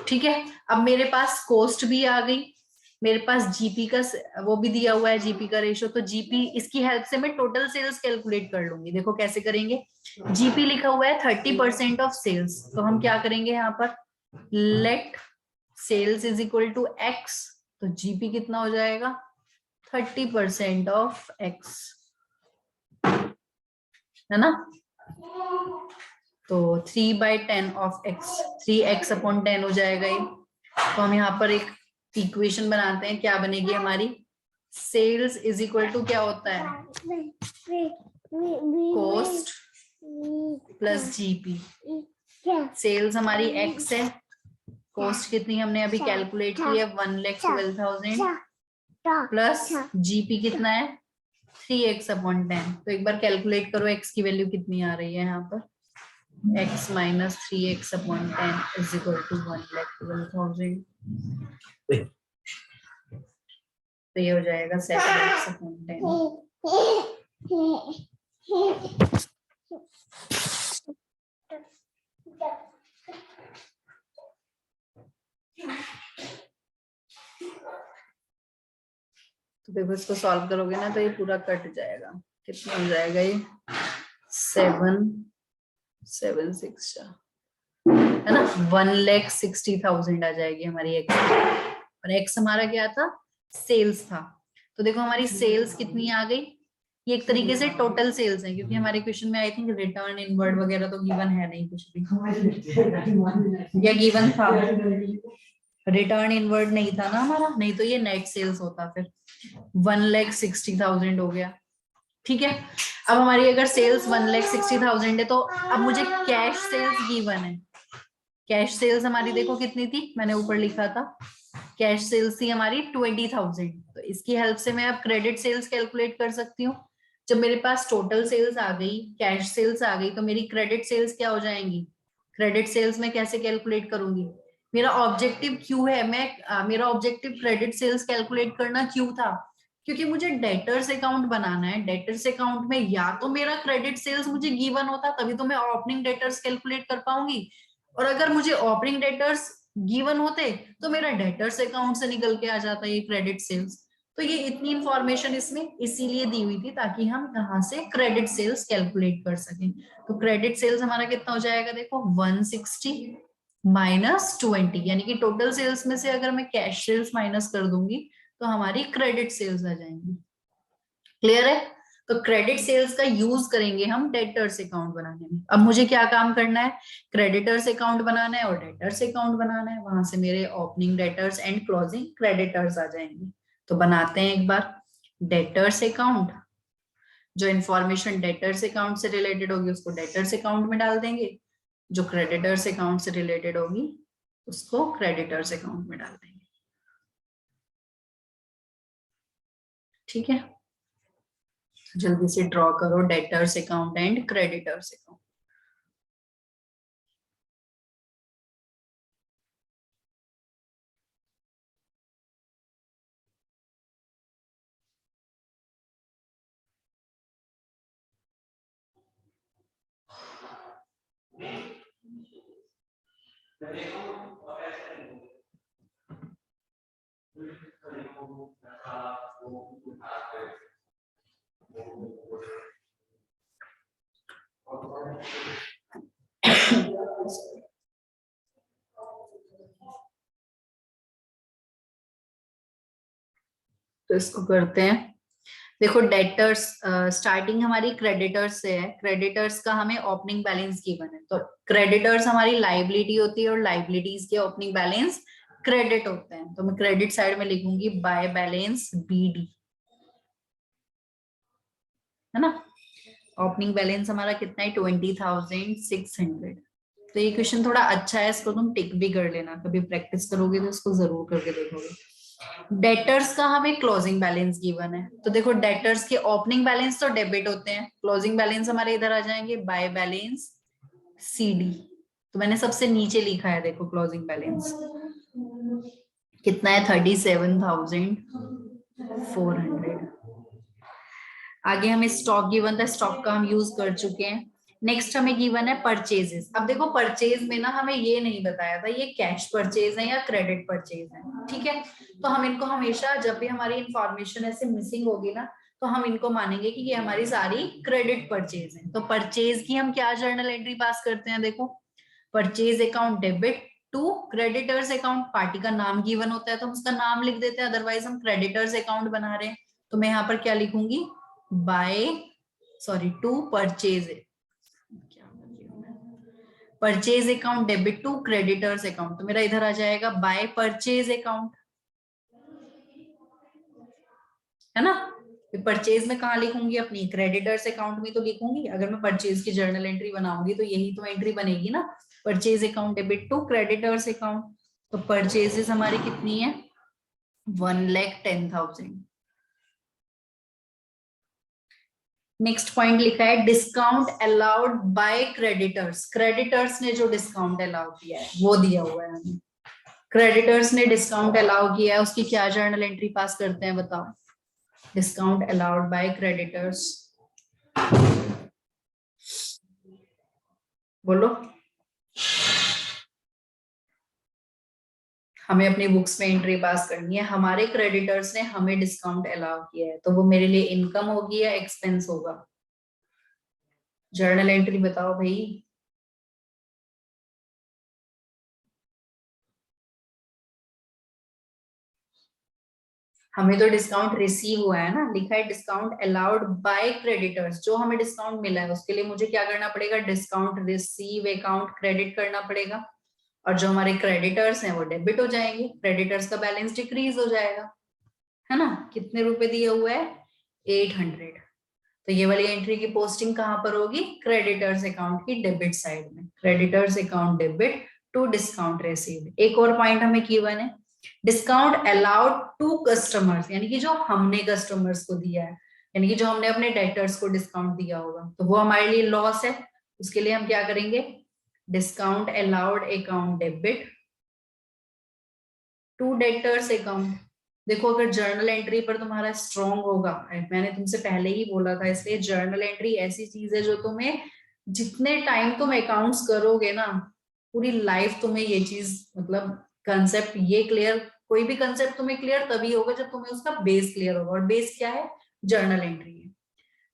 ठीक है, अब मेरे पास कॉस्ट भी आ गई, मेरे पास जीपी का वो भी दिया हुआ है, जीपी का रेशो। तो जीपी, इसकी हेल्प से मैं टोटल सेल्स कैलकुलेट कर लूंगी। देखो कैसे करेंगे, जीपी लिखा हुआ है 30% ऑफ सेल्स, तो हम क्या करेंगे यहाँ पर, let sales is equal to x. तो जीपी कितना हो जाएगा, 30% ऑफ एक्स, है ना। तो 3/10 ऑफ एक्स, 3x अपॉन 10 हो जाएगा ये। तो हम यहाँ पर एक इक्वेशन बनाते हैं, क्या बनेगी हमारी, सेल्स इज इक्वल टू क्या होता है, कॉस्ट प्लस जीपी। सेल्स हमारी एक्स है, कॉस्ट कितनी हमने अभी कैलकुलेट की है, 1,12,000 प्लस जीपी कितना है, 3x अपॉन 10। तो एक बार कैलकुलेट करो x की वैल्यू कितनी आ रही है यहाँ पर, x minus 3x upon 10 is equal to 1,12,000। तो ये हो जाएगा 7x अपॉन 10। तो देखो इसको सॉल्व करोगे ना तो ये पूरा कट जाएगा। कितना हो जाएगा ये, 7 6 है ना, 1,60,000 आ जाएगी हमारी एक्स। और एक्स हमारा क्या था, सेल्स था। तो देखो हमारी सेल्स कितनी आ गई, ये एक तरीके से टोटल सेल्स है, क्योंकि हमारे क्वेश्चन में आई थिंक रिटर्न इनवर्ड वगैरह तो गिवन है नहीं कुछ भी, या गिवन था, रिटर्न इनवर्ड नहीं था ना हमारा, नहीं तो ये नेट सेल्स होता फिर। 1,60,000 हो गया। ठीक है, अब हमारी अगर सेल्स 1,60,000 है तो अब मुझे कैश सेल्स गिवन है। कैश सेल्स हमारी देखो कितनी थी, मैंने ऊपर लिखा था, कैश सेल्स थी हमारी 20,000, तो इसकी हेल्प से मैं अब क्रेडिट सेल्स कैलकुलेट कर सकती हूँ। जब मेरे पास टोटल सेल्स आ गई, कैश सेल्स आ गई, तो मेरी क्रेडिट सेल्स क्या हो जाएंगी? क्रेडिट सेल्स में कैसे कैलकुलेट करूंगी? मेरा ऑब्जेक्टिव क्यों है, मेरा ऑब्जेक्टिव क्रेडिट सेल्स कैलकुलेट करना क्यों था? क्योंकि मुझे डेटर्स अकाउंट बनाना है। डेटर्स अकाउंट में या तो मेरा क्रेडिट सेल्स मुझे गिवन होता, तभी तो मैं ओपनिंग डेटर्स कैलकुलेट कर पाऊंगी, और अगर मुझे ओपनिंग डेटर्स गिवन होते तो मेरा डेटर्स अकाउंट से निकल के आ जाता ये क्रेडिट सेल्स। तो ये इतनी इंफॉर्मेशन इसमें इसीलिए दी हुई थी ताकि हम यहाँ से क्रेडिट सेल्स कैलकुलेट कर सकें। तो क्रेडिट सेल्स हमारा कितना हो जाएगा? देखो 160 माइनस 20, यानी कि टोटल सेल्स में से अगर मैं कैश सेल्स माइनस कर दूंगी तो हमारी क्रेडिट सेल्स आ जाएंगी। क्लियर है? तो क्रेडिट सेल्स का यूज करेंगे हम डेटर्स अकाउंट बनाने में। अब मुझे क्या काम करना है? क्रेडिटर्स अकाउंट बनाना है और डेटर्स अकाउंट बनाना है। वहां से मेरे opening debtors and closing creditors आ जाएंगे। तो बनाते हैं एक बार डेटर्स अकाउंट। जो इंफॉर्मेशन डेटर्स अकाउंट से रिलेटेड होगी उसको डेटर्स अकाउंट में डाल देंगे, जो क्रेडिटर्स अकाउंट से रिलेटेड होगी उसको क्रेडिटर्स अकाउंट में डाल देंगे। ठीक है, जल्दी से ड्रॉ करो debtors account and creditors account. तो इसको करते हैं। देखो डेटर्स स्टार्टिंग हमारी क्रेडिटर्स से है। क्रेडिटर्स का हमें ओपनिंग बैलेंस गिवन है, तो क्रेडिटर्स हमारी लाइबिलिटी होती है और लाइबिलिटीज के ओपनिंग बैलेंस क्रेडिट होते हैं। तो मैं क्रेडिट साइड में लिखूंगी बाय बैलेंस BD, है ना। ओपनिंग बैलेंस हमारा कितना है? 20,600। तो ये क्वेश्चन थोड़ा अच्छा है, इसको तुम टिक भी कर लेना, कभी प्रैक्टिस करोगे तो इसको जरूर करके देखोगे। डेटर्स का हमें क्लोजिंग बैलेंस गिवन है, तो देखो डेटर्स के ओपनिंग बैलेंस तो डेबिट होते हैं, क्लोजिंग बैलेंस हमारे इधर आ जाएंगे बाय बैलेंस CD। तो मैंने सबसे नीचे लिखा है, देखो क्लोजिंग बैलेंस कितना है? 37,400। आगे हमें स्टॉक गिवन था, स्टॉक का हम यूज कर चुके हैं। नेक्स्ट हमें गिवन है परचेजेस। अब देखो परचेज में ना हमें ये नहीं बताया था ये कैश परचेज है या क्रेडिट परचेज है, ठीक है। तो हम इनको हमेशा जब भी हमारी इंफॉर्मेशन ऐसे मिसिंग होगी ना, तो हम इनको मानेंगे कि ये हमारी सारी क्रेडिट परचेज है। तो परचेज की हम क्या जर्नल एंट्री पास करते हैं? देखो purchase account debit to creditors account. Party का नाम गिवन होता है तो हम उसका नाम लिख देते हैं, अदरवाइज हम क्रेडिटर्स अकाउंट बना रहे हैं। तो मैं यहाँ पर क्या लिखूंगी? To purchase account debit to creditors account. तो मेरा इधर आ जाएगा बाय परचेज अकाउंट, है ना। परचेज में कहाँ लिखूंगी? अपनी क्रेडिटर्स अकाउंट में तो लिखूंगी। अगर मैं परचेज की जर्नल एंट्री बनाऊंगी तो यही तो एंट्री बनेगी ना, purchase account debit to creditors account. तो परचेजेस हमारी कितनी है? 1,10,000। नेक्स्ट पॉइंट लिखा है discount allowed by creditors. Creditors ने जो डिस्काउंट अलाउ किया है वो दिया हुआ है हमें। क्रेडिटर्स ने डिस्काउंट अलाउ किया है, उसकी क्या जर्नल एंट्री पास करते हैं बताओ? डिस्काउंट अलाउड बाय क्रेडिटर्स, बोलो। हमें अपनी बुक्स में एंट्री पास करनी है, हमारे क्रेडिटर्स ने हमें डिस्काउंट अलाउ किया है, तो वो मेरे लिए इनकम होगी या एक्सपेंस होगा? जर्नल एंट्री बताओ भाई। हमें तो डिस्काउंट रिसीव हुआ है ना, लिखा है डिस्काउंट अलाउड बाय क्रेडिटर्स। जो हमें डिस्काउंट मिला है उसके लिए मुझे क्या करना पड़ेगा? डिस्काउंट रिसीव अकाउंट क्रेडिट करना पड़ेगा, और जो हमारे क्रेडिटर्स हैं वो डेबिट हो जाएंगे, क्रेडिटर्स का बैलेंस डिक्रीज हो जाएगा, है ना। कितने रुपए दिए हुए है? 800। तो ये वाली एंट्री की पोस्टिंग कहां पर होगी? क्रेडिटर्स अकाउंट की डेबिट साइड में, creditors account debit to discount received. एक और पॉइंट हमें गिवन है, डिस्काउंट अलाउड टू कस्टमर्स, यानी कि जो हमने कस्टमर्स को दिया है, यानी कि जो हमने अपने डेटर्स को डिस्काउंट दिया होगा, तो वो हमारे लिए लॉस है। उसके लिए हम क्या करेंगे, discount allowed account debit to debtors account. देखो अगर जर्नल एंट्री पर तुम्हारा स्ट्रॉन्ग होगा, मैंने तुमसे पहले ही बोला था, इसलिए जर्नल एंट्री ऐसी चीज है जो तुम्हें जितने टाइम तुम अकाउंट्स करोगे ना, पूरी लाइफ तुम्हें ये चीज मतलब कंसेप्ट ये क्लियर, कोई भी कंसेप्ट तुम्हें क्लियर तभी होगा जब तुम्हें उसका बेस क्लियर होगा, और बेस क्या है, जर्नल एंट्री है।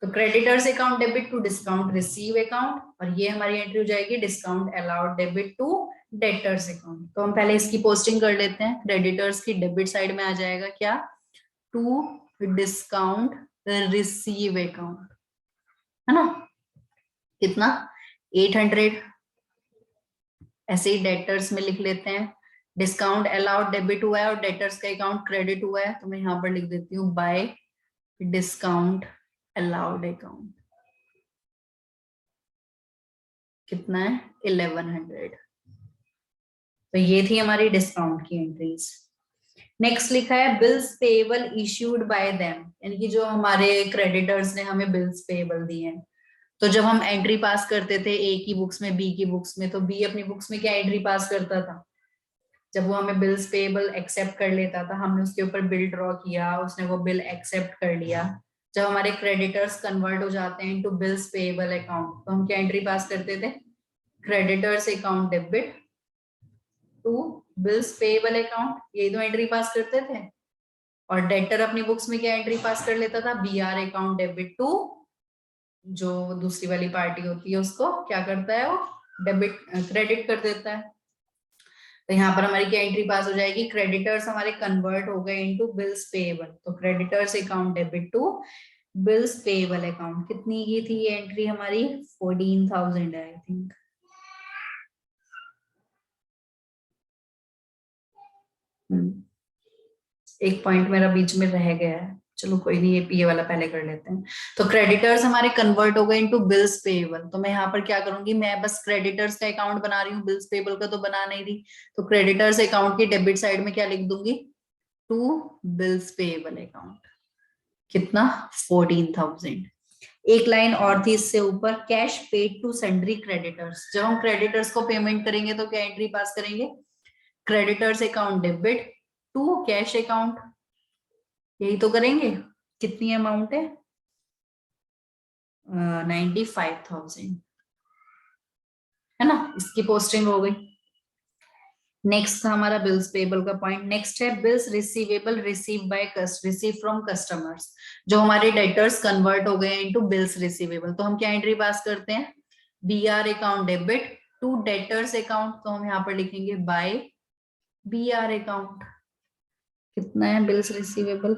तो creditors account debit to discount receive account, और ये हमारी एंट्री हो जाएगी discount allowed debit to debtors account. तो हम पहले इसकी पोस्टिंग कर लेते हैं। क्रेडिटर्स की डेबिट साइड में आ जाएगा क्या, टू डिस्काउंट रिसीव अकाउंट, है ना, कितना 800। ऐसे ही डेटर्स में लिख लेते हैं, डिस्काउंट अलाउड डेबिट हुआ है और डेटर्स का अकाउंट क्रेडिट हुआ है, तो मैं यहाँ पर लिख देती हूँ बाय डिस्काउंट अलाउड अकाउंट, कितना है 1100। तो ये थी हमारी डिस्काउंट की एंट्रीज। नेक्स्ट लिखा है bills payable issued by them, यानी कि जो हमारे क्रेडिटर्स ने हमें बिल्स पेएबल दिए हैं। तो जब हम एंट्री पास करते थे ए की बुक्स में, बी की बुक्स में, तो बी अपनी बुक्स में क्या एंट्री पास करता था, जब वो हमें बिल्स पेएबल एक्सेप्ट कर लेता था, हमने उसके ऊपर बिल ड्रॉ किया, उसने वो बिल एक्सेप्ट कर लिया। जब हमारे क्रेडिटर्स कन्वर्ट हो जाते हैं इनटू बिल्स पेएबल अकाउंट, तो हम क्या एंट्री पास करते थे, creditors account debit to bills payable account, यही तो एंट्री पास करते थे। और डेटर अपनी बुक्स में क्या एंट्री पास कर लेता था, बीआर अकाउंट डेबिट टू, जो दूसरी वाली पार्टी होती है उसको क्या करता है, वो डेबिट क्रेडिट कर देता है। तो यहाँ पर हमारी क्या एंट्री पास हो जाएगी, क्रेडिटर्स हमारे कन्वर्ट हो गए इनटू बिल्स पेएबल, तो creditors account debit to bills payable account. कितनी की थी ये एंट्री हमारी, 14,000 है आई थिंक। एक पॉइंट मेरा बीच में रह गया है, चलो कोई नहीं, ये पीए वाला पहले कर लेते हैं। तो क्रेडिटर्स हमारे कन्वर्ट हो गए इनटू बिल्स पेएबल, तो मैं यहाँ पर क्या करूंगी, मैं बस क्रेडिटर्स का अकाउंट बना रही हूँ, बिल्स पेएबल का तो बना नहीं रही। तो क्रेडिटर्स अकाउंट की डेबिट साइड में क्या लिख दूंगी, टू बिल्स पेएबल अकाउंट, कितना 14,000। एक लाइन और थी इससे ऊपर, cash paid to sundry creditors. जब हम क्रेडिटर्स को पेमेंट करेंगे तो क्या एंट्री पास करेंगे, creditors account debit to cash account, यही तो करेंगे। कितनी अमाउंट है, 95,000, है ना, इसकी पोस्टिंग हो गई। नेक्स्ट था हमारा बिल्स पेबल का पॉइंट। नेक्स्ट है bills receivable receive by receive from customers, जो हमारे डेटर्स कन्वर्ट हो गए इनटू बिल्स रिसीवेबल, तो हम क्या एंट्री पास करते हैं, BR account debit to debtors account, तो हम यहाँ पर लिखेंगे बाय बीआर अकाउंट। कितना है बिल्स रिसीवेबल,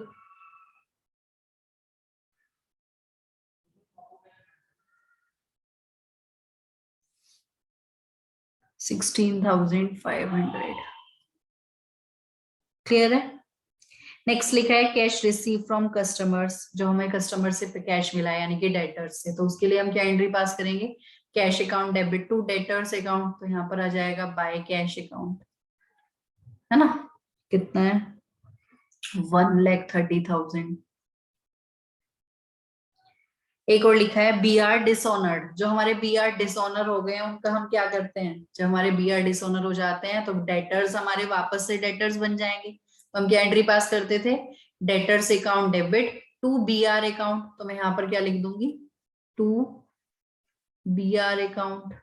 16,500। क्लियर है। नेक्स्ट लिखा है कैश रिसीव फ्रॉम कस्टमर्स, जो हमें कस्टमर से कैश मिला है यानी कि डेटर्स से, तो उसके लिए हम क्या एंट्री पास करेंगे, cash account debit to debtors account, तो यहाँ पर आ जाएगा बाय कैश अकाउंट, है ना, कितना है 1,30,000। एक और लिखा है बी आर डिसऑनर्ड, जो हमारे बी आर डिसऑनर हो गए हैं उनका हम क्या करते हैं, जब हमारे बी आर डिसऑनर हो जाते हैं तो डेटर्स हमारे वापस से डेटर्स बन जाएंगे, तो हम क्या एंट्री पास करते थे, debtors account debit to B R account, तो मैं यहाँ पर क्या लिख दूंगी, टू बी आर अकाउंट,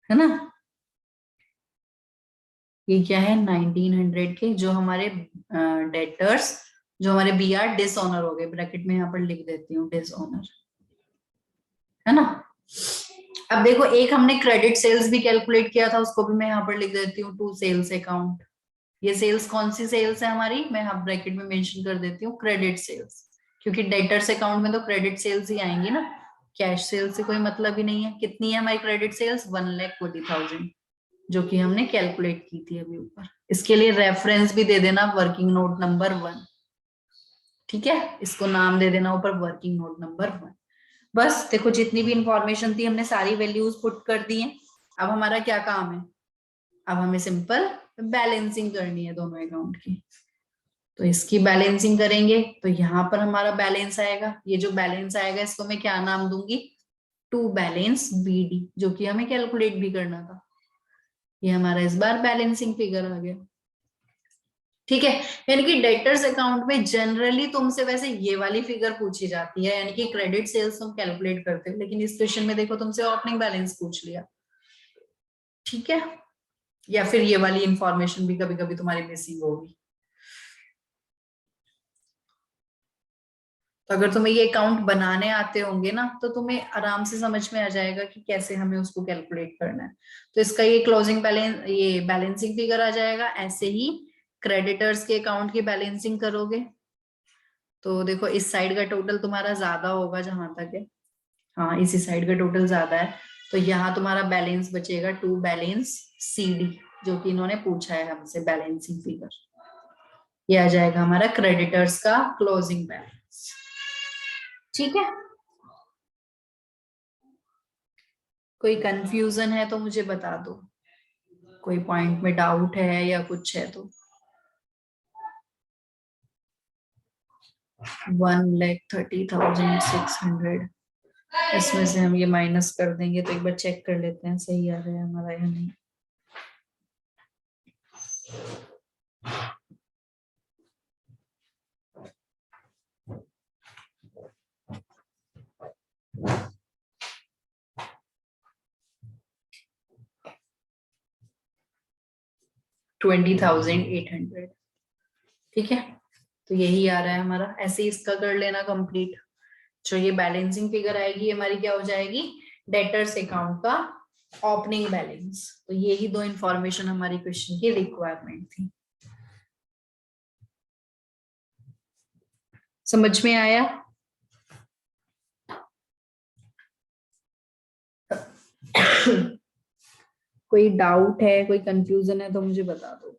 है ना। ये क्या है 1900 के, जो हमारे डेटर्स जो हमारे बी आर डिसऑनर हो गए, ब्रैकेट में यहाँ पर लिख देती हूँ डिसऑनर, है ना। अब देखो एक हमने क्रेडिट सेल्स भी कैलकुलेट किया था, उसको भी मैं यहाँ पर लिख देती हूँ टू सेल्स अकाउंट। ये सेल्स कौन सी सेल्स है हमारी, मैं यहाँ ब्रैकेट में मेंशन कर देती हूँ क्रेडिट सेल्स, क्योंकि डेटर्स अकाउंट में तो क्रेडिट सेल्स ही आएंगी ना, कैश सेल्स से कोई मतलब ही नहीं है। कितनी है हमारी क्रेडिट सेल्स, 1,40,000, जो कि हमने कैलकुलेट की थी अभी ऊपर। इसके लिए रेफरेंस भी दे देना वर्किंग नोट नंबर 1, ठीक है, इसको नाम दे देना ऊपर वर्किंग नोट नंबर 1। बस देखो जितनी भी इंफॉर्मेशन थी हमने सारी वैल्यूज पुट कर दी हैं। अब हमारा क्या काम है, अब हमें सिंपल बैलेंसिंग करनी है दोनों अकाउंट की। तो इसकी बैलेंसिंग करेंगे तो यहाँ पर हमारा बैलेंस आएगा, ये जो बैलेंस आएगा इसको मैं क्या नाम दूंगी, टू बैलेंस बीडी, जो कि हमें कैलकुलेट भी करना था। ये हमारा इस बार बैलेंसिंग फिगर आ गया। ठीक है, यानी कि डेटर्स अकाउंट में जनरली तुमसे वैसे ये वाली फिगर पूछी जाती है, यानी कि क्रेडिट सेल्स तुम कैलकुलेट करते हो, लेकिन इस क्वेश्चन में देखो तुमसे ओपनिंग बैलेंस पूछ लिया। ठीक है, या फिर ये वाली इंफॉर्मेशन भी कभी कभी तुम्हारी मिसिंग होगी। तो अगर तुम्हें ये अकाउंट बनाने आते होंगे ना तो तुम्हें आराम से समझ में आ जाएगा कि कैसे हमें उसको कैलकुलेट करना है। तो इसका ये क्लोजिंग बैलेंस, ये बैलेंसिंग फिगर आ जाएगा। ऐसे ही क्रेडिटर्स के अकाउंट की बैलेंसिंग करोगे तो देखो इस साइड का टोटल तुम्हारा ज्यादा होगा जहां तक है, हाँ इसी साइड का टोटल ज्यादा है, तो यहाँ तुम्हारा बैलेंस बचेगा टू बैलेंस सीडी, जो कि इन्होंने पूछा है हमसे बैलेंसिंग फिगर। ये आ जाएगा हमारा क्रेडिटर्स का क्लोजिंग बैलेंस। ठीक है, कोई कंफ्यूजन है तो मुझे बता दो, कोई पॉइंट में डाउट है या कुछ है तो। 1,30,600, इसमें से हम ये माइनस कर देंगे तो एक बार चेक कर लेते हैं सही आ रहा है हमारा या नहीं। $20,800। ठीक है, तो यही आ रहा है हमारा। ऐसे ही इसका कर लेना कंप्लीट। जो ये बैलेंसिंग फिगर आएगी हमारी क्या हो जाएगी, डेटर्स अकाउंट का ओपनिंग बैलेंस। तो यही दो इंफॉर्मेशन हमारी क्वेश्चन की रिक्वायरमेंट थी। समझ में आया? कोई डाउट है, कोई कंफ्यूजन है तो मुझे बता दो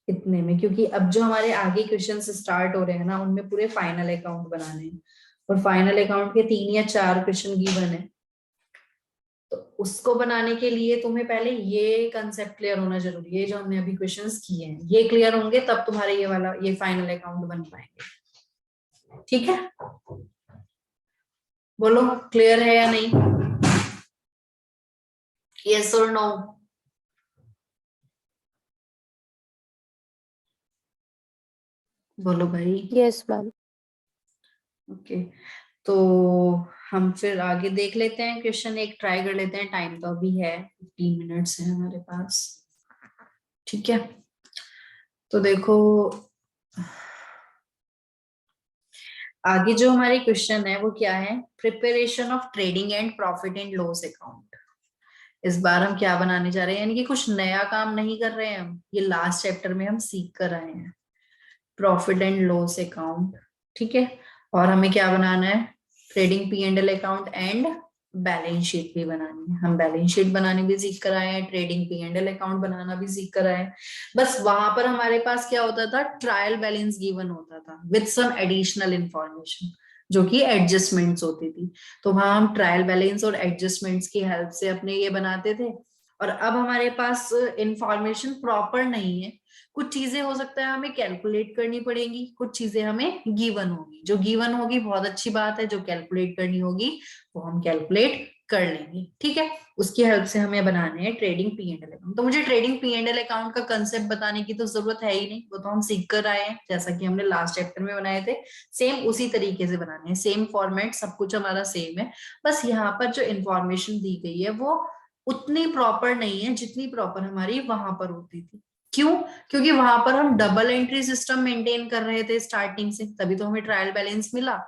इतने में, क्योंकि अब जो हमारे आगे क्वेश्चन स्टार्ट हो रहे हैं ना उनमें पूरे फाइनल अकाउंट बनाने हैं, और फाइनल अकाउंट के 3 या 4 क्वेश्चन गिवन है। तो उसको बनाने के लिए तुम्हें पहले ये कंसेप्ट क्लियर होना जरूरी है, जो हमने अभी क्वेश्चंस किए हैं ये क्लियर होंगे तब तुम्हारे ये वाला ये फाइनल अकाउंट बन पाएंगे। ठीक है, बोलो क्लियर है या नहीं, यस और नो? बोलो भाई। Yes ma'am. ओके, तो हम फिर आगे देख लेते हैं, क्वेश्चन एक ट्राई कर लेते हैं, टाइम तो अभी है 15 मिनट्स है हमारे पास। ठीक है, तो देखो आगे जो हमारी क्वेश्चन है वो क्या है, preparation of trading and profit and loss account. इस बार हम क्या बनाने जा रहे हैं, यानी कि कुछ नया काम नहीं कर रहे हैं हम, ये लास्ट चैप्टर में हम सीख कर आए हैं प्रॉफिट एंड लॉस अकाउंट। ठीक है, और हमें क्या बनाना है, trading P and L account and balance sheet भी बनानी है। हम बैलेंस शीट बनाने भी सीख कर आए हैं, trading P and L account बनाना भी सीख कर आए हैं। बस वहां पर हमारे पास क्या होता था, ट्रायल बैलेंस गिवन होता था विद सम एडिशनल इंफॉर्मेशन, जो कि एडजस्टमेंट्स होती थी। तो वहां हम ट्रायल बैलेंस और एडजस्टमेंट्स की हेल्प से अपने ये बनाते थे। और अब हमारे पास इंफॉर्मेशन प्रॉपर नहीं है, कुछ चीजें हो सकता है हमें कैलकुलेट करनी पड़ेंगी, कुछ चीजें हमें गिवन होगी। जो गिवन होगी बहुत अच्छी बात है, जो कैलकुलेट करनी होगी वो हम कैलकुलेट कर लेंगे। ठीक है, उसकी हेल्प से हमें बनाने हैं trading P and L account. तो मुझे trading P and L account का कंसेप्ट बताने की तो जरूरत है ही नहीं, वो तो हम सीख कर आए हैं, जैसा कि हमने लास्ट चैप्टर में बनाए थे। सेम उसी तरीके से बनाने हैं, सेम फॉर्मेट, सब कुछ हमारा सेम है। बस यहाँ पर जो इंफॉर्मेशन दी गई है वो उतनी प्रॉपर नहीं है जितनी प्रॉपर हमारी वहां पर होती थी। क्यों? क्योंकि वहां पर हम डबल एंट्री सिस्टम मेंटेन कर रहे थे स्टार्टिंग से, तभी तो हमें ट्रायल बैलेंस मिला।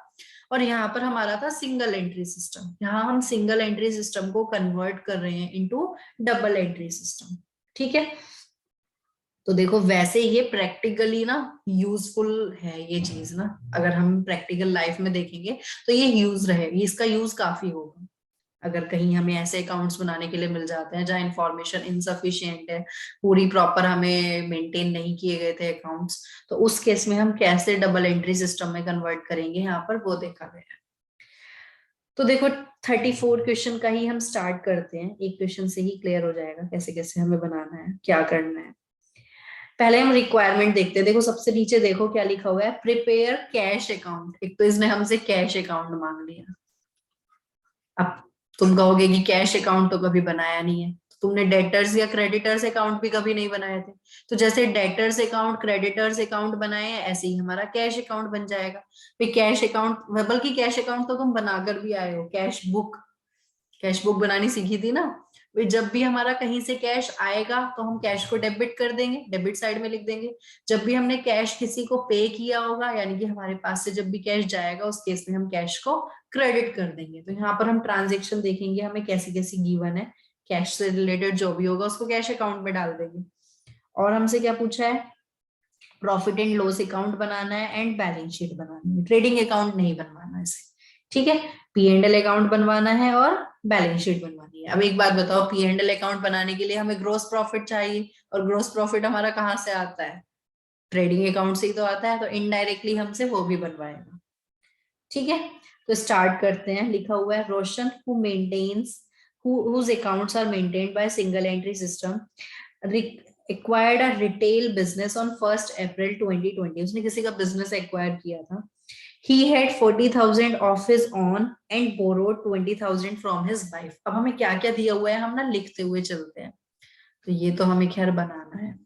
और यहाँ पर हमारा था सिंगल एंट्री सिस्टम, यहाँ हम सिंगल एंट्री सिस्टम को कन्वर्ट कर रहे हैं इनटू डबल एंट्री सिस्टम। ठीक है, तो देखो वैसे ये प्रैक्टिकली ना यूजफुल है ये चीज ना, अगर हम प्रैक्टिकल लाइफ में देखेंगे तो ये यूज रहे, इसका यूज काफी होगा। अगर कहीं हमें ऐसे अकाउंट्स बनाने के लिए मिल जाते हैं जहां इंफॉर्मेशन इनसफिशिएंट है, पूरी प्रॉपर हमें मेंटेन नहीं किए गए थे अकाउंट्स, तो उस केस में हम कैसे डबल एंट्री सिस्टम में कन्वर्ट करेंगे, यहाँ पर वो देखा गया है। तो देखो 34 क्वेश्चन का ही हम स्टार्ट करते हैं, एक क्वेश्चन से ही क्लियर हो जाएगा कैसे कैसे हमें बनाना है, क्या करना है। पहले हम रिक्वायरमेंट देखते हैं। देखो सबसे नीचे देखो क्या लिखा हुआ है, प्रिपेयर कैश अकाउंट। एक तो इसने हमसे कैश अकाउंट मांग लिया। अब तुम कहोगे कि कैश अकाउंट तो कभी बनाया नहीं है, तो तुमने डेटर्स या क्रेडिटर्स अकाउंट भी कभी नहीं बनाए थे। तो जैसे डेटर्स अकाउंट क्रेडिटर्स अकाउंट बनाए हैं, ऐसे ही हमारा कैश अकाउंट बन जाएगा। फिर कैश अकाउंट, बल्कि कैश अकाउंट तो तुम बनाकर भी आए हो, कैश बुक बनानी सीखी थी ना। फिर जब भी हमारा कहीं से कैश आएगा तो हम कैश को डेबिट कर देंगे, डेबिट साइड में लिख देंगे। जब भी हमने कैश किसी को पे किया होगा, यानी कि हमारे पास से जब भी कैश जाएगा, उस केस में हम कैश को क्रेडिट कर देंगे। तो यहाँ पर हम ट्रांजेक्शन देखेंगे हमें कैसी कैसी गिवन है, कैश से रिलेटेड जो भी होगा उसको कैश अकाउंट में डाल देंगे। और हमसे क्या पूछा है, प्रॉफिट एंड लॉस अकाउंट बनाना है एंड बैलेंस शीट बनानी है, ट्रेडिंग अकाउंट नहीं बनवाना है इसे। ठीक है, पी एंड एल अकाउंट बनवाना है और बैलेंस शीट बनवानी है। अब एक बात बताओ, पी एंड एल अकाउंट बनाने के लिए हमें ग्रोस प्रॉफिट चाहिए, और ग्रोस प्रॉफिट हमारा कहाँ से आता है, ट्रेडिंग अकाउंट से ही तो आता है, तो इनडायरेक्टली हमसे वो भी बनवाएगा। ठीक है, तो स्टार्ट करते हैं। लिखा हुआ है, Roshan who maintains whose accounts are maintained by single entry system acquired a retail business on 1st April 2020। उसने किसी का बिजनेस एक्वायर किया था। He had 40,000 of his own and borrowed 20,000 from his wife। अब हमें क्या क्या दिया हुआ है हम ना लिखते हुए चलते हैं। तो ये तो हमें खैर बनाना है।